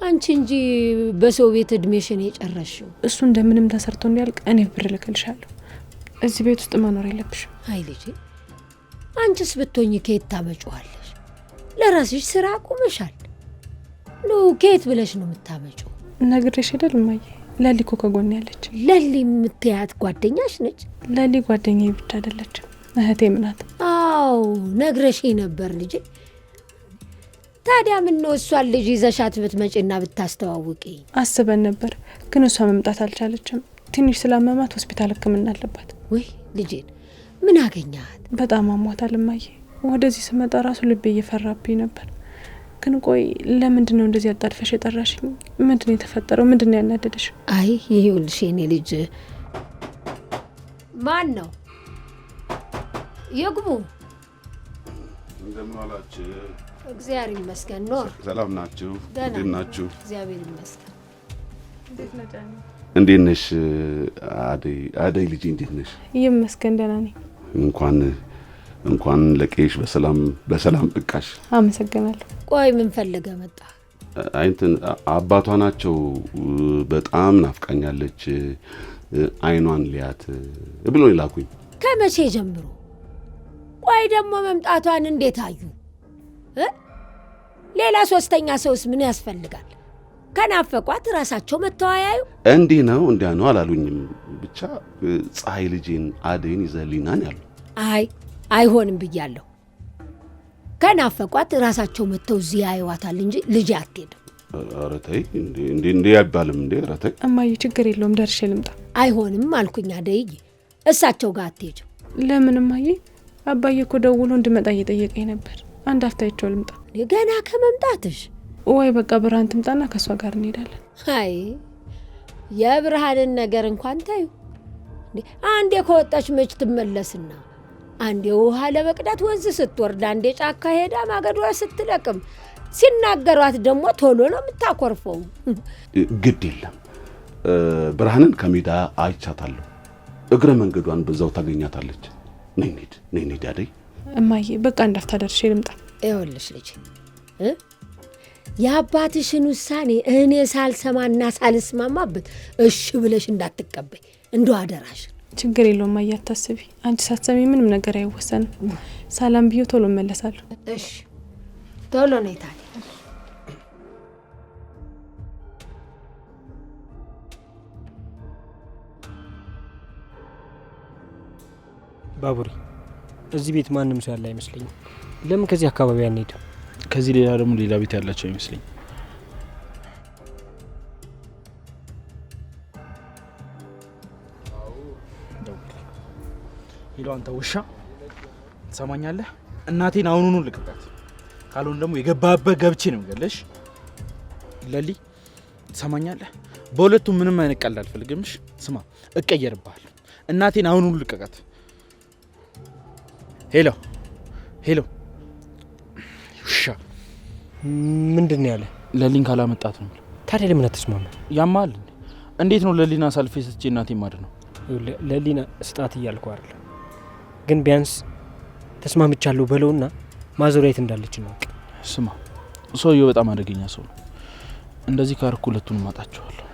አንቺ እንጂ በሰው ቤት እድሜሽን የጨረሽው። እሱ እንደምንም ተሰርቶ እንዲያልቅ እኔ ብር ልክልሻለሁ። እዚህ ቤት ውስጥ መኖር የለብሽም። አይ ልጄ አንቺስ ብትሆኚ ከየት ታመጪዋለሽ? ለራስሽ ስራ አቁመሻል። ኑ ከየት ብለሽ ነው የምታመጪው? ነግሬሽ አይደል እማዬ? ለሊ እኮ ከጎኔ ያለች። ለሊ የምትያት ጓደኛሽ ነች? ለሊ ጓደኛዬ ብቻ አይደለችም፣ እህቴም ናት። አዎ ነግረሽኝ ነበር ልጄ። ታዲያ ምን ነው እሷን ልጅ ይዘሻት ብትመጪና ብታስተዋውቂ? አስበን ነበር፣ ግን እሷ መምጣት አልቻለችም። ትንሽ ስላመማት ሆስፒታል ሕክምና አለባት። ወይ ልጄን ምን አገኛት? በጣም አሟታል እማዬ። ወደዚህ ስመጣ ራሱ ልቤ እየፈራብኝ ነበር። ግን ቆይ ለምንድን ነው እንደዚህ አጣድፈሽ የጠራሽኝ? ምንድን ነው የተፈጠረው? ምንድን ነው ያናደደሽ? አይ ይኸውልሽ የኔ ልጅ። ማን ነው? ይግቡ። እንደምን ዋላችሁ? እግዚአብሔር ይመስገን። ኖር ሰላም ናችሁ? እንዴት ናችሁ? እግዚአብሔር ይመስገን። እንዴት ነሽ አደይ ልጅ? እንዴት ነሽ? ይመስገን ደህና ነኝ። እንኳን ለቄሽ በሰላም ብቃሽ። አመሰግናለሁ። ቆይ ምን ፈልገ መጣ? አይንተን አባቷ ናቸው። በጣም ናፍቃኛለች፣ አይኗን ሊያት ብሎ ይላኩኝ። ከመቼ ጀምሮ? ቆይ ደግሞ መምጣቷን እንዴት አዩ? ሌላ ሶስተኛ ሰውስ ምን ያስፈልጋል? ከናፈቋት ራሳቸው መተዋያዩ። እንዲህ ነው እንዲያ ነው አላሉኝም። ብቻ ፀሐይ ልጄን አደይን ይዘህልኝናን ያሉ። አይሆንም ብያለሁ። ከናፈቋት ራሳቸው መተው እዚህ ያዩዋታል እንጂ ልጄ አትሄድም። ኧረ ተይ እንዴ አይባልም እንዴ! ኧረ ተይ እማዬ፣ ችግር የለውም ደርሼ ልምጣ። አይሆንም አልኩኝ አደይዬ፣ እሳቸው ጋር አትሄጅም። ለምን እማዬ? አባዬ እኮ ደውሎ እንድመጣ እየጠየቀኝ ነበር። አንድ አፍታይቸው ልምጣ። ገና ከመምጣትሽ? ወይ በቃ ብርሃን ትምጣና ከእሷ ጋር እንሄዳለን። አይ የብርሃንን ነገር እንኳን ታዩ። አንዴ ከወጣች መች ትመለስና፣ አንዴ ውሃ ለመቅዳት ወንዝ ስትወርድ፣ አንዴ ጫካ ሄዳ ማገዶ ስትለቅም፣ ሲናገሯት ደግሞ ቶሎ ነው የምታኮርፈው። ግድ የለም ብርሃንን ከሜዳ አይቻታለሁ። እግረ መንገዷን በዛው ታገኛታለች። ነይ እንሂድ አደይ። እማዬ በቃ እንዳፍታ ደርሼ ልምጣ። ይኸውልሽ ልጅ የአባትሽን ውሳኔ እኔ ሳልሰማና ሳልስማማበት እሺ ብለሽ እንዳትቀበይ እንደው አደራሽን። ችግር የለውም እማዬ አታስቢ። አንቺ ሳትሰሚ ምንም ነገር አይወሰንም። ሰላም ብዬ ቶሎ እመለሳለሁ። እሺ ቶሎ ነይ ታዲያ። ባቡሬ እዚህ ቤት ማንም ሰው ያለ አይመስለኝም። ለምን ከዚህ አካባቢ አንሄድም? ከዚህ ሌላ ደግሞ ሌላ ቤት ያላቸው አይመስለኝ። ሄሎ አንተ ውሻ ትሰማኛለህ? እናቴን አሁኑኑ ልቀቃት፣ ካልሆነ ደግሞ የገባበት ገብቼ ነው ገለሽ። ለሊ ትሰማኛለህ? በሁለቱም ምንም አይነት ቀልድ አልፈልግምሽ። ስማ እቀየርብሃለሁ። እናቴን አሁኑኑ ልቀቃት። ሄሎ ሄሎ ውሻ ምንድን ያለ? ለሊን ካላመጣት ነው። ታዲያ ለምን አትስማማ? ያማል እንዴ? እንዴት ነው ለሊና ሳልፌ ስቼ እናቴ ማድ ነው? ለሊና ስጣት እያልኩ አይደል፣ ግን ቢያንስ ተስማምቻለሁ በለውና ማዞሪያት እንዳለች ነው። ስማ ሰውየው በጣም አደገኛ ሰው ነው። እንደዚህ ካርኩ ሁለቱንም አጣቸዋለሁ።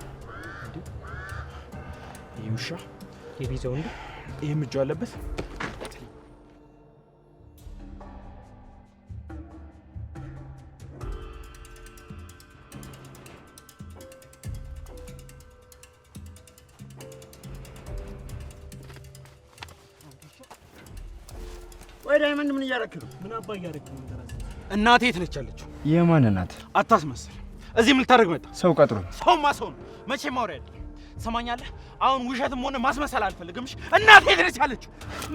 ይሄ ውሻ የቢዛው እንዴ? ይሄም እጁ አለበት። ወይ ዳይመንድ ምን እያደረክ ነው? ምን አባ እያደረክ ነው? እናቴ የት ነች ያለችው? የማን እናት? አታስመስል። እዚህ ምን ልታደርግ መጣ? ሰው ቀጥሮ። ሰውማ ሰው ነው። መቼ ማውሪያ አይደለም። ሰማኛለህ? አሁን ውሸትም ሆነ ማስመሰል አልፈልግምሽ። እናቴ የት ነች ያለችው?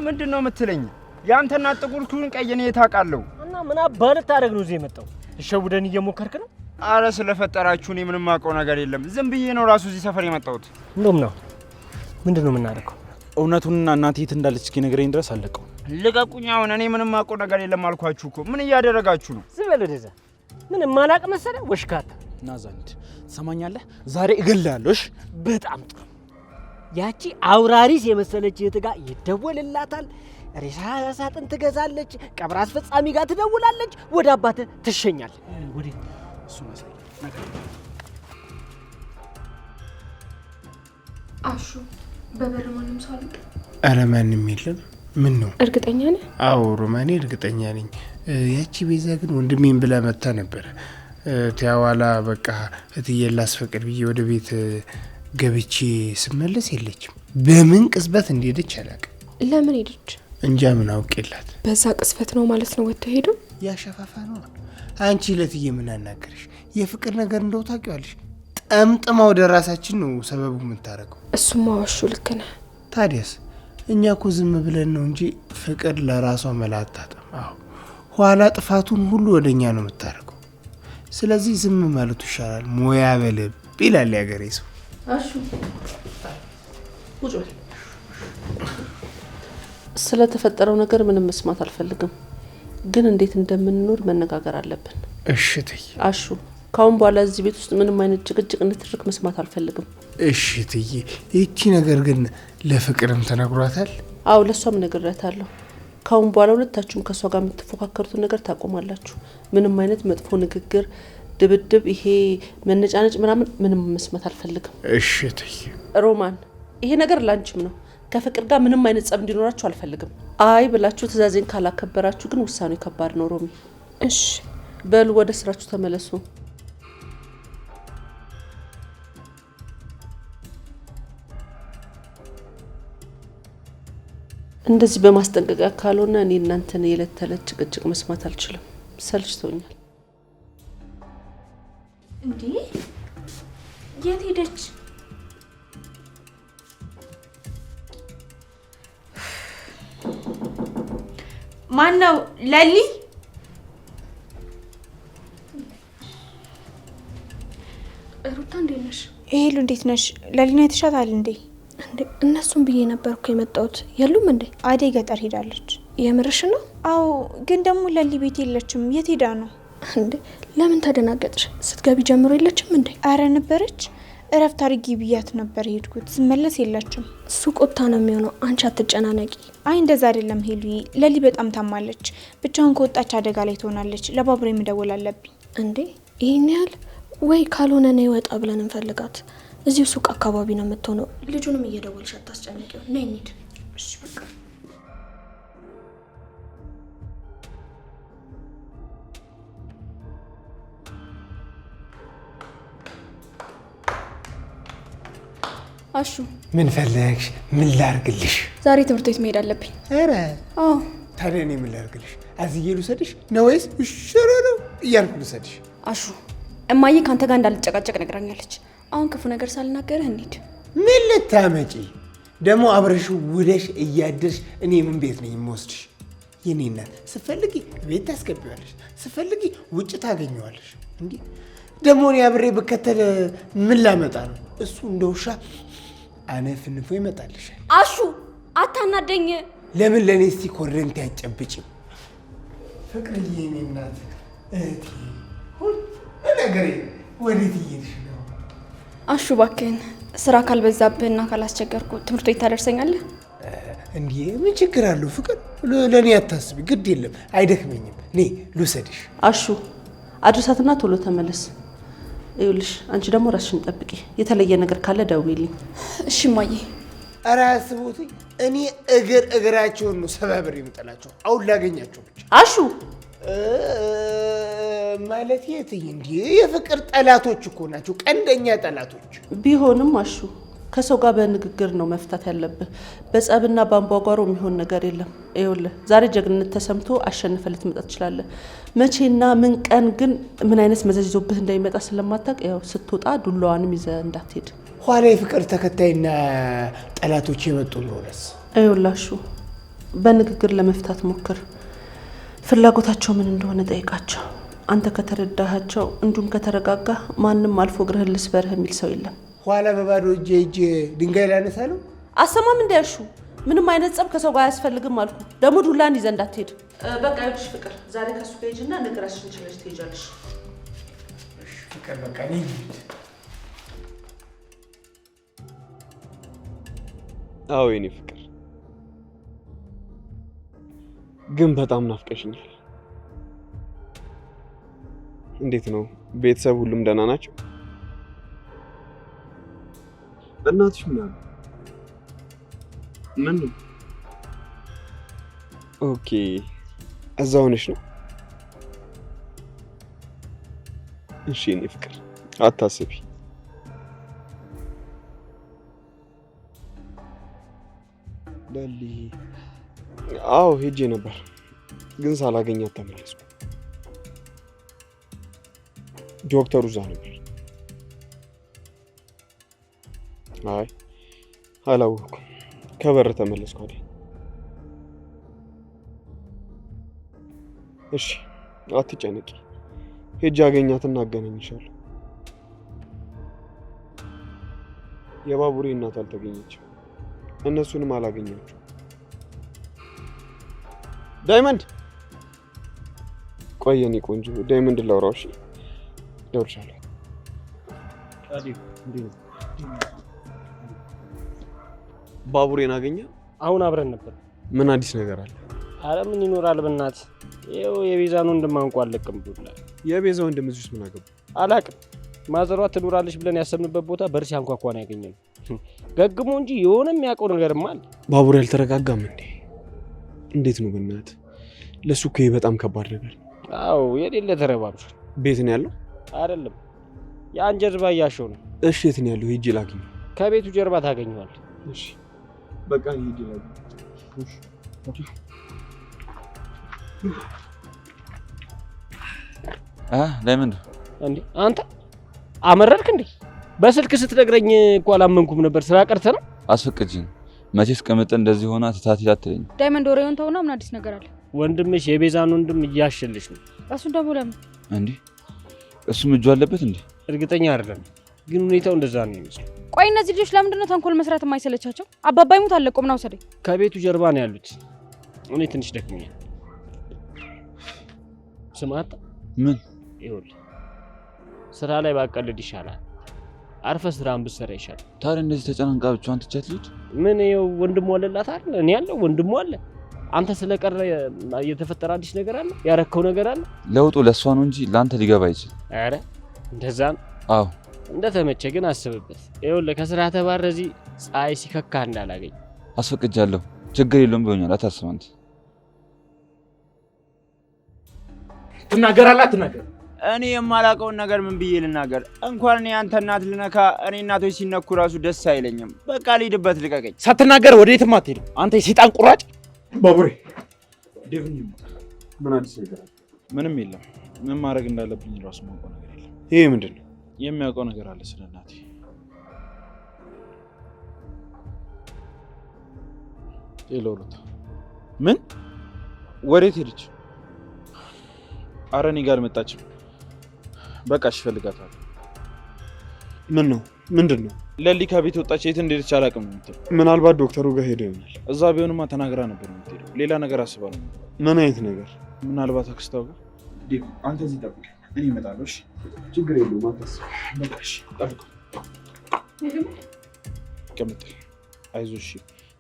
ምንድነው የምትለኝ? ያንተ እናት ጥቁር ኩን ቀይ ነው የታውቃለሁ። እና ምን አባ ልታደርግ ነው እዚህ የመጣው? እሸውደን እየሞከርክ ነው? አረ ስለፈጠራችሁ እኔ ምንም አውቀው ነገር የለም። ዝም ብዬ ነው ራሱ እዚህ ሰፈር የመጣሁት። እንደውም ነው ምንድነው የምናደርገው? እውነቱንና እናቴ የት እንዳለች እስኪነግረኝ ድረስ አለቀው። ልቀቁኝ! አሁን እኔ ምንም አውቀው ነገር የለም አልኳችሁ እኮ። ምን እያደረጋችሁ ነው? ዝም በል ወደዛ። ምን ማላቅ መሰለ ወሽካታ ናዛንድ ሰማኛለህ? ዛሬ እገልሃለሁ። እሺ በጣም ጥሩ። ያቺ አውራሪስ የመሰለች እህት ጋር ይደወልላታል። ሬሳ ሳጥን ትገዛለች። ቀብር አስፈጻሚ ጋር ትደውላለች። ወደ አባተ ትሸኛል። ወደ እሱ መሰለኝ አሹ በበር ማንም ሰው አለ? ኧረ ማንም የለም። ምን ነው? እርግጠኛ ነህ? አዎ ሮማኔ እርግጠኛ ነኝ። ያቺ ቤዛ ግን ወንድሜን ብላ መታ ነበረ። ተያዋላ በቃ እትዬን ላስፈቅድ ብዬ ወደ ቤት ገብቼ ስመለስ የለችም። በምን ቅጽበት እንደሄደች አላውቅም። ለምን ሄደች? እንጃ ምን አውቄላት። በዛ ቅጽበት ነው ማለት ነው ወጥቶ ሄዱ? ያሸፋፋ ነው። አንቺ ለትዬ ምን አናገርሽ? የፍቅር ነገር እንደው ታውቂዋለሽ። ጠምጥማ ወደ ራሳችን ነው ሰበቡ የምታረገው። እሱማ ዋሹ ልክ ነህ። ታዲያስ እኛ እኮ ዝም ብለን ነው እንጂ ፍቅር ለራሷ መላጣጣም። አዎ ኋላ ጥፋቱን ሁሉ ወደኛ ነው የምታረገው። ስለዚህ ዝም ማለቱ ይሻላል። ሞያ በልብ ይላል ያገሬ ሰው። አሹ ቁጭ በል። ስለተፈጠረው ነገር ምንም መስማት አልፈልግም፣ ግን እንዴት እንደምንኖር መነጋገር አለብን። እሺ ትዬ። አሹ ካሁን በኋላ እዚህ ቤት ውስጥ ምንም አይነት ጭቅጭቅ ንትርክ መስማት አልፈልግም። እሺ ትዬ። ይቺ ነገር ግን ለፍቅርም ተነግሯታል? አዎ ለሷም ነግሬያታለሁ። ካሁን በኋላ ሁለታችሁም ከሷ ጋር የምትፎካከሩትን ነገር ታቆማላችሁ። ምንም አይነት መጥፎ ንግግር፣ ድብድብ፣ ይሄ መነጫነጭ ምንም መስማት አልፈልግም። እሺ ትዬ። ሮማን ይሄ ነገር ላንቺም ነው። ከፍቅር ጋር ምንም አይነት ጸብ እንዲኖራችሁ አልፈልግም። አይ ብላችሁ ትእዛዜን ካላከበራችሁ ግን ውሳኔው ከባድ ነው። ሮሚ እሺ በሉ ወደ ስራችሁ ተመለሱ። እንደዚህ በማስጠንቀቂያ ካልሆነ እኔ እናንተን የዕለት ተዕለት ጭቅጭቅ መስማት አልችልም። ሰልችቶኛል። እንዴ የት ሄደች? ማን ነው? ለሊ? ሩታ እንዴት ነሽ? ሄሉ እንዴት ነሽ? ለሊና የተሻታል እንዴ? እነሱም ብዬ ነበርኩ የመጣሁት። የሉም እንዴ? አደይ ገጠር ሄዳለች። የምርሽ ነው? አዎ፣ ግን ደግሞ ለሊ ቤት የለችም። የት ሄዳ ነው እንዴ? ለምን ተደናገጥሽ? ስትገቢ ጀምሮ የለችም እንዴ? አረ ነበረች። እረፍት አድርጊ ብያት ነበር ሄድኩት። ስመለስ የለችም። ሱቅ ወጥታ ነው የሚሆነው። አንቺ አትጨናነቂ። አይ እንደዛ አይደለም ሄሉዬ፣ ለሊ በጣም ታማለች። ብቻውን ከወጣች አደጋ ላይ ትሆናለች። ለባቡሬ መደወል አለብኝ። እንዴ ይሄን ያህል ወይ ካልሆነ ነው ይወጣ ብለን እንፈልጋት። እዚሁ ሱቅ አካባቢ ነው የምትሆነው። ልጁንም እየደወልሽ አታስጨንቂው። ነይ እንሂድ። እሺ በቃ አሹ ምን ፈለግሽ? ምን ላርግልሽ? ዛሬ ትምህርት ቤት መሄድ አለብኝ። ኧረ አዎ። ታዲያ እኔ ምን ላርግልሽ? አዝዬ ልውሰድሽ ነው ወይስ ሽረሮ እያልኩ ልውሰድሽ? አሹ እማዬ ካንተ ጋር እንዳልጨቃጨቅ ነግራኛለች። አሁን ክፉ ነገር ሳልናገርህ እንሂድ። ምን ልታመጪ ደግሞ? አብረሽ ውለሽ እያደርሽ እኔ ምን ቤት ነኝ የምወስድሽ? የኔ እናት ስትፈልጊ ቤት ታስገቢዋለሽ፣ ስትፈልጊ ውጭ ታገኘዋለሽ። እንዴ ደግሞ እኔ አብሬ ብከተል ምን ላመጣ ነው? እሱ እንደ ውሻ አነፍንፎ ይመጣልሻል። አሹ አታናደኝ። ለምን ለእኔ እስቲ ኮረንቲ አጨብጭም? ፍቅርዬ የኔ እናት እህቴ ሁሉ ነገሬ ወዴት እየሄድሽ ነው? አሹ እባክህን ስራ ካልበዛብህና ካላስቸገርኩ ትምህርት ቤት ታደርሰኛለህ? እንዴ ምን ችግር አለው? ፍቅር ለእኔ አታስቢ፣ ግድ የለም አይደክመኝም። እኔ ልውሰድሽ። አሹ አድርሳትና ቶሎ ተመለስ። ይኸውልሽ አንቺ ደግሞ ራስሽን ጠብቂ። የተለየ ነገር ካለ ደውይልኝ። እሺ እማዬ። ኧረ አስቡት፣ እኔ እግራቸውን ነው ሰባብሬ የምጠላቸው። አሁን ላገኛቸው ብቻ። አሹ ማለት የትይ እንዴ የፍቅር ጠላቶች እኮ ናቸው፣ ቀንደኛ ጠላቶች። ቢሆንም አሹ ከሰው ጋር በንግግር ነው መፍታት ያለብህ። በጸብና በአንቧጓሮ የሚሆን ነገር የለም። ይኸውልህ ዛሬ ጀግንነት ተሰምቶ አሸንፈህ ልትመጣ ትችላለህ። መቼና ምን ቀን ግን ምን አይነት መዘዝ ይዞብህ እንደሚመጣ ስለማታውቅ ያው ስትወጣ ዱላዋንም ይዘህ እንዳትሄድ። ኋላ የፍቅር ተከታይና ጠላቶች የመጡ እንደሆነስ? ይኸውልህ አሹ በንግግር ለመፍታት ሞክር። ፍላጎታቸው ምን እንደሆነ ጠይቃቸው። አንተ ከተረዳሃቸው እንዲሁም ከተረጋጋ ማንም አልፎ እግርህን ልስበርህ የሚል ሰው የለም። ኋላ በባዶ እጄ ድንጋይ ላነሳ ነው። አሰማም እንዳያሹ ምንም አይነት ጸብ ከሰው ጋር አያስፈልግም አልኩ። ደግሞ ዱላን ይዘህ እንዳትሄድ። በቃ ይኸውልሽ ፍቅር ዛሬ ከሱ ጋር ሂጂና ነገራችንን ችለሽ ትሄጃለሽ። እሺ ፍቅር በቃ ነኝ። አዎ የኔ ፍቅር ግን በጣም ናፍቀሽኛል። እንዴት ነው ቤተሰብ ሁሉም ደህና ናቸው? እናትሽ ምን አሉ? ምን? ኦኬ እዛ ሆነሽ ነው? እሺ የኔ ፍቅር አታስቢ። ዳሊ አዎ ሄጄ ነበር ግን ሳላገኛት ተመለስኩ። ዶክተሩ እዛ ነበር። አይ አላወኩም። ከበር ተመለስኩ አይደል? እሺ አትጨነቂ፣ ሄጄ አገኛትና አገናኝሻለሁ። የባቡሬ እናት አልተገኘችም፣ እነሱንም አላገኛቸው። ዳይመንድ ቆይ የኔ ቆንጆ ዳይመንድ ላውራው። እሺ ደውልሻለሁ። ባቡሬን አገኘ? አሁን አብረን ነበር። ምን አዲስ ነገር አለ? አረ ምን ይኖራል በእናት ይኸው የቤዛን ወንድም አንቋ አለቅም ብሏል። የቤዛ ወንድም እዚህ ምን አገባ? አላቅም። ማዘሯ ትኖራለች ብለን ያሰብንበት ቦታ በር ሲያንኳኳ ነው ያገኘነው። ገግሞ እንጂ የሆነ የሚያውቀው ነገርማ አለ። ባቡሬ አልተረጋጋም እንዴ? እንዴት ነው በእናት? ለሱ እኮ በጣም ከባድ ነገር። አዎ የሌለ ተረባብሷል። ቤት ነው ያለው? አይደለም ያን ጀርባ እያሸው ነው። እሺ የት ነው ያለው? ሂጅ ላግኝ። ከቤቱ ጀርባ ታገኘዋለህ። እሺ በቃ ሂጅ ላግኝ። እሺ ዳይመንድ እንዴ አንተ አመረርክ እንዴ? በስልክ ስትነግረኝ እኮ አላመንኩም ነበር። ስራ ቀርተ ነው? አስፈቅጂኝ። መቼስ ቀመጠ እንደዚህ ሆና ተታትላ አትለኝ። ዳይመንድ ወሬውን ተውና ምን አዲስ ነገር አለ? ወንድምሽ የቤዛን ወንድም እያሸልሽ ነው። እሱን ደግሞ ለምን እንዴ? እሱም እጁ አለበት እንዴ? እርግጠኛ አይደለም ግን ሁኔታው እንደዛ ነው የሚመስለው። ቆይ እነዚህ ልጆች ለምንድን ነው ተንኮል መስራት የማይሰለቻቸው? አባባይ ሙት አለ ቆምና ወሰደኝ። ከቤቱ ጀርባ ነው ያሉት። እኔ ትንሽ ደክሞኛል። ስማት ምን ይኸውልህ ስራ ላይ ባቀልድ ይሻላል። አርፈ ስራን ብትሰራ ይሻላል። ታዲያ እንደዚህ ተጨናንቃ ብቻዋን ትቻት ልጅ ምን ይኸው ወንድሟ አለላት አይደል? እኔ ያለው ወንድሟ አለ። አንተ ስለቀረ የተፈጠረ አዲስ ነገር አለ? ያረከው ነገር አለ? ለውጡ ለእሷ ነው እንጂ ለአንተ ሊገባ አይችልም። ኧረ እንደዛ ነው? አዎ እንደተመቸ ግን አስብበት። ይኸውልህ ከስራ ተባረህ እዚህ ፀሐይ ሲከካ እንዳላገኝ። አስፈቅጃለሁ፣ ችግር የለውም ብሎኛል። አታስብ አንተ። ትናገራለህ አትናገር? እኔ የማላውቀውን ነገር ምን ብዬ ልናገር? እንኳን እኔ አንተ እናት ልነካ፣ እኔ እናቶች ሲነኩ ራሱ ደስ አይለኝም። በቃ ልሂድበት፣ ልቀቀኝ። ሳትናገር ወዴትም አትሄድም አንተ የሰይጣን ቁራጭ። ባቡሬ ዴቭን ምን አዲስ ነገር አለ? ምንም የለም። ምን ማድረግ እንዳለብኝ ራሱ ማውቀው ነገር የለም። ይሄ ምንድን ነው? የሚያውቀው ነገር አለ ስለ እናቴ። ሎሩታ ምን? ወዴት ሄደች? ኧረ እኔ ጋር አልመጣችም። በቃ እሺ እፈልጋታለሁ። ምን ነው? ምንድን ነው? ለሊ ከቤት ወጣች። የት እንደሄደች አላውቅም ነው የምትለው። ምናልባት ዶክተሩ ጋር ሄደ ይሆናል። እዛ ቢሆንማ ተናግራ ነበር የምትሄደው። ሌላ ነገር አስባ ነው። ምን አይነት ነገር? ምናልባት አክስታው ጋር። ዴቭ አንተ እዚህ ጠብቅ፣ እኔ እመጣለሁ። እሺ ችግር የለውም አታስብ። በቃ እሺ ጠብቅ። ቀምጠል። አይዞሽ፣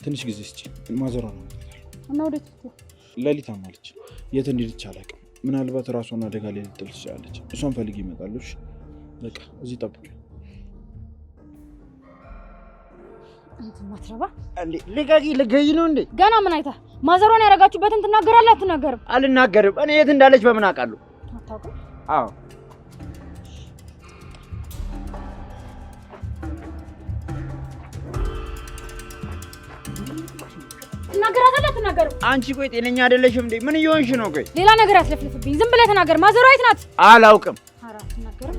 ትንሽ ጊዜ እስኪ ማዘሯ ነው እና ወዴት ለሊ ታማለች። የት እንደሄደች አላውቅም። ምናልባት ራሷን አደጋ ላይ ልጥል ትችላለች። እሷን ፈልጊ ይመጣሉ። እሺ በቃ እዚህ ጠብቂ። ማትረባ እንዴ ልቀቂ! ልገይ ነው እንዴ? ገና ምን አይታ ማዘሯን ያረጋችሁበትን ትናገራለህ አትናገርም? አልናገርም። እኔ የት እንዳለች በምን አውቃለሁ? አታውቅም? አዎ ትናገራለህ አትናገርም? አንቺ ቆይ ጤነኛ አይደለሽም እንዴ? ምን እየሆንሽ ነው? ቆይ ሌላ ነገር ያስለፍልፍብኝ። ዝም ብለህ ተናገር። ማዘሯ የት ናት? አላውቅም። ኧረ አትናገርም?